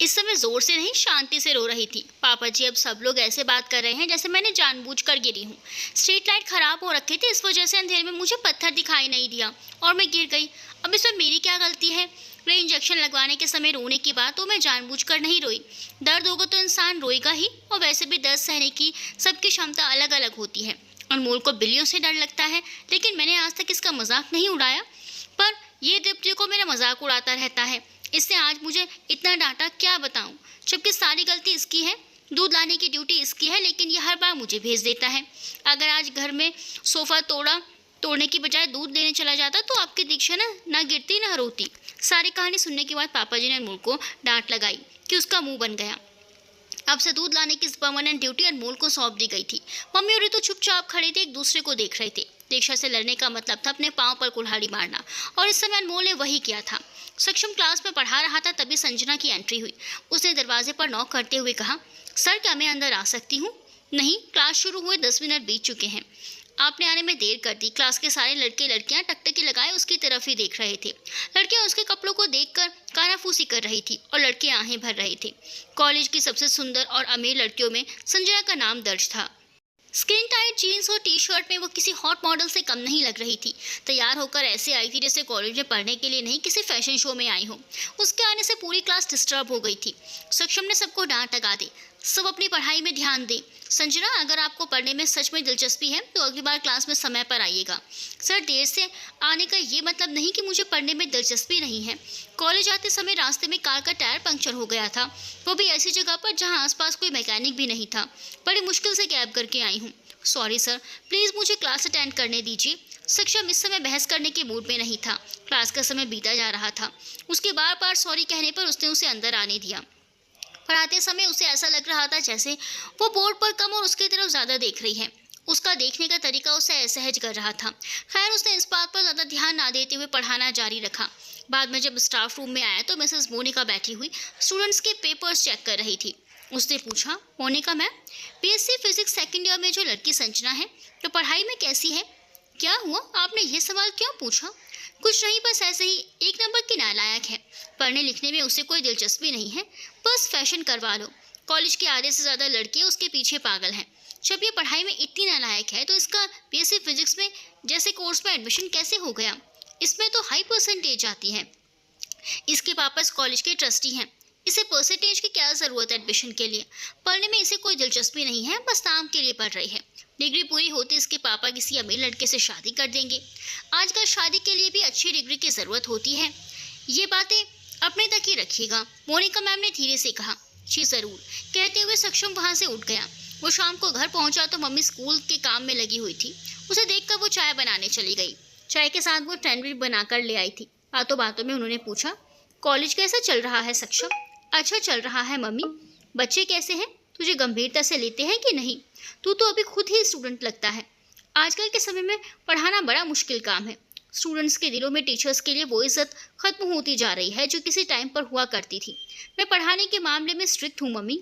इस समय जोर से नहीं, शांति से रो रही थी। पापा जी, अब सब लोग ऐसे बात कर रहे हैं जैसे मैंने जानबूझकर गिरी हूँ। स्ट्रीट लाइट खराब हो रखे थे, इस वजह से अंधेरे में मुझे पत्थर दिखाई नहीं दिया और मैं गिर गई। अब इसमें मेरी क्या गलती है? वे इंजेक्शन लगवाने के समय रोने की बात तो मैं जानबूझकर नहीं रोई। दर्द होगा तो इंसान रोएगा ही, और वैसे भी दर्द सहने की सबकी क्षमता अलग अलग होती है। अनमोल को बिल्लियों से डर लगता है, लेकिन मैंने आज तक इसका मजाक नहीं उड़ाया, पर ये दीप्ति को मेरा मजाक उड़ाता रहता है। इसने आज मुझे इतना डांटा, क्या बताऊं, जबकि सारी गलती इसकी है। दूध लाने की ड्यूटी इसकी है, लेकिन ये हर बार मुझे भेज देता है। अगर आज घर में सोफा तोड़ने की बजाय दूध लेने चला जाता तो आपकी दीक्षा ना गिरती ना रोती। सारी कहानी सुनने के बाद पापा जी ने अनमोल को डांट लगाई कि उसका मुंह बन गया। अब से दूध लाने की परमानेंट ड्यूटी अनमोल को सौंप दी गई थी। मम्मी और ऋतु चुपचाप खड़े थे, एक दूसरे को देख रहे थे। दीक्षा से लड़ने का मतलब था अपने पांव पर कुल्हाड़ी मारना, और इस समय अनमोल ने वही किया था। सक्षम क्लास में पढ़ा रहा था, तभी संजना की एंट्री हुई। उसने दरवाजे पर नॉक करते हुए कहा, सर क्या मैं अंदर आ सकती हूँ? नहीं, क्लास शुरू हुए 10 मिनट बीत चुके हैं। आपने आने में देर कर दी। क्लास के सारे लड़के लड़कियां टकटकी लगाए उसकी तरफ ही देख रहे थे। लड़कियां उसके कपड़ों को देखकर कानाफूसी कर रही थी और लड़के आहें भर रहे थे। कॉलेज की सबसे सुंदर और अमीर लड़कियों में संजना का नाम दर्ज था। स्किन टाइट जीन्स और टी शर्ट में वो किसी हॉट मॉडल से कम नहीं लग रही थी। तैयार होकर ऐसे आई थी जैसे कॉलेज में पढ़ने के लिए नहीं, किसी फैशन शो में आई हो। उसके आने से पूरी क्लास डिस्टर्ब हो गई थी। सक्षम ने सबको डांट लगा दी, सब अपनी पढ़ाई में ध्यान दें। संजना, अगर आपको पढ़ने में सच में दिलचस्पी है तो अगली बार क्लास में समय पर आइएगा। सर, देर से आने का ये मतलब नहीं कि मुझे पढ़ने में दिलचस्पी नहीं है। कॉलेज आते समय रास्ते में कार का टायर पंक्चर हो गया था, वो भी ऐसी जगह पर जहाँ आसपास कोई मैकेनिक भी नहीं था। बड़ी मुश्किल से कैब करके आई हूँ। सॉरी सर, प्लीज़ मुझे क्लास अटेंड करने दीजिए। सक्षम इस समय बहस करने के मूड में नहीं था। क्लास का समय बीता जा रहा था। उसके बार बार सॉरी कहने पर उसने उसे अंदर आने दिया। पढ़ाते समय उसे ऐसा लग रहा था जैसे वो बोर्ड पर कम और उसकी तरफ ज़्यादा देख रही है। उसका देखने का तरीका उसे असहज कर रहा था। खैर, उसने इस बात पर ज़्यादा ध्यान ना देते हुए पढ़ाना जारी रखा। बाद में जब स्टाफ रूम में आया तो मिसेस मोनिका बैठी हुई स्टूडेंट्स के पेपर्स चेक कर रही थी। उसने पूछा, Monika ma'am, BSc physics second year में जो लड़की संजना है तो पढ़ाई में कैसी है? क्या हुआ, आपने ये सवाल क्यों पूछा? कुछ नहीं, बस ऐसे ही, एक नंबर की नालायक है। पढ़ने लिखने में उसे कोई दिलचस्पी नहीं है, बस फैशन करवा लो। कॉलेज के आधे से ज़्यादा लड़के उसके पीछे पागल हैं। जब ये पढ़ाई में इतनी नालायक है तो इसका बीएससी फिजिक्स में जैसे कोर्स में एडमिशन कैसे हो गया? इसमें तो हाई परसेंटेज आती है। इसके पापा इस कॉलेज के ट्रस्टी हैं। इसे परसेंटेज की क्या ज़रूरत है एडमिशन के लिए? पढ़ने में इसे कोई दिलचस्पी नहीं है, बस नाम के लिए पढ़ रही है। डिग्री पूरी होते इसके पापा किसी अमीर लड़के से शादी कर देंगे। आजकल शादी के लिए भी अच्छी डिग्री की ज़रूरत होती है। ये बातें अपने तक ही रखिएगा, मोनिका मैम ने धीरे से कहा। जी ज़रूर, कहते हुए सक्षम वहाँ से उठ गया। वो शाम को घर पहुँचा तो मम्मी स्कूल के काम में लगी हुई थी। उसे देखकर वो चाय बनाने चली गई। चाय के साथ वो सैंडविच बनाकर ले आई थी। बातों बातों में उन्होंने पूछा, कॉलेज कैसा चल रहा है सक्षम? अच्छा चल रहा है मम्मी। बच्चे कैसे हैं? तुझे गंभीरता से लेते हैं कि नहीं? तू तो अभी खुद ही स्टूडेंट लगता है। आजकल के समय में पढ़ाना बड़ा मुश्किल काम है। स्टूडेंट्स के दिलों में टीचर्स के लिए वो इज्जत खत्म होती जा रही है जो किसी टाइम पर हुआ करती थी। मैं पढ़ाने के मामले में स्ट्रिक्ट हूँ मम्मी।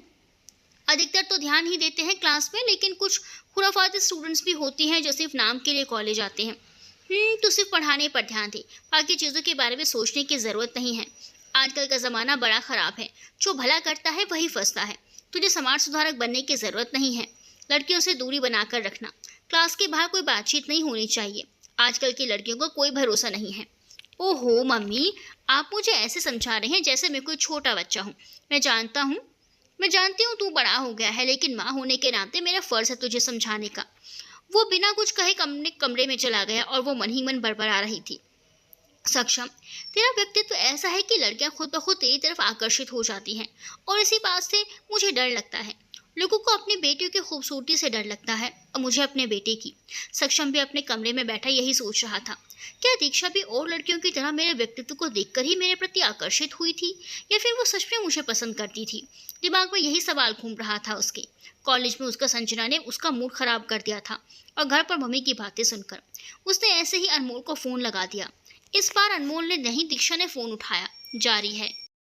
अधिकतर तो ध्यान ही देते हैं क्लास में, लेकिन कुछ खुराफाती स्टूडेंट्स भी होती हैं जो सिर्फ नाम के लिए कॉलेज आते हैं। तो सिर्फ पढ़ाने पर ध्यान दे, बाकी चीज़ों के बारे में सोचने की ज़रूरत नहीं है। आजकल का ज़माना बड़ा ख़राब है, जो भला करता है वही फंसता है। तुझे समाज सुधारक बनने की ज़रूरत नहीं है। लड़कियों से दूरी बनाकर रखना। क्लास के बाहर कोई बातचीत नहीं होनी चाहिए। आजकल की लड़कियों का कोई भरोसा नहीं है। ओहो मम्मी, आप मुझे ऐसे समझा रहे हैं जैसे मैं कोई छोटा बच्चा हूँ। मैं जानती हूँ तू बड़ा हो गया है, लेकिन माँ होने के नाते मेरा फ़र्ज़ है तुझे समझाने का। वो बिना कुछ कहे कमरे में चला गया और वो मन ही मन बड़बड़ा रही थी। सक्षम, तेरा व्यक्तित्व ऐसा है कि लड़कियां खुद ब खुद तेरी तरफ आकर्षित हो जाती हैं, और इसी बात से मुझे डर लगता है। लोगों को अपनी बेटियों की खूबसूरती से डर लगता है और मुझे अपने बेटे की। सक्षम भी अपने कमरे में बैठा यही सोच रहा था। क्या दीक्षा भी और लड़कियों की तरह मेरे व्यक्तित्व को देखकर ही मेरे प्रति आकर्षित हुई थी, या फिर वो सच में मुझे पसंद करती थी? दिमाग में यही सवाल घूम रहा था उसके। कॉलेज में उसका संजना ने उसका मूड खराब कर दिया था और घर पर मम्मी की बातें सुनकर उसने ऐसे ही अनमोल को फोन लगा दिया। इस बार अनमोल ने नहीं, दीक्षा ने फोन उठाया। जारी है।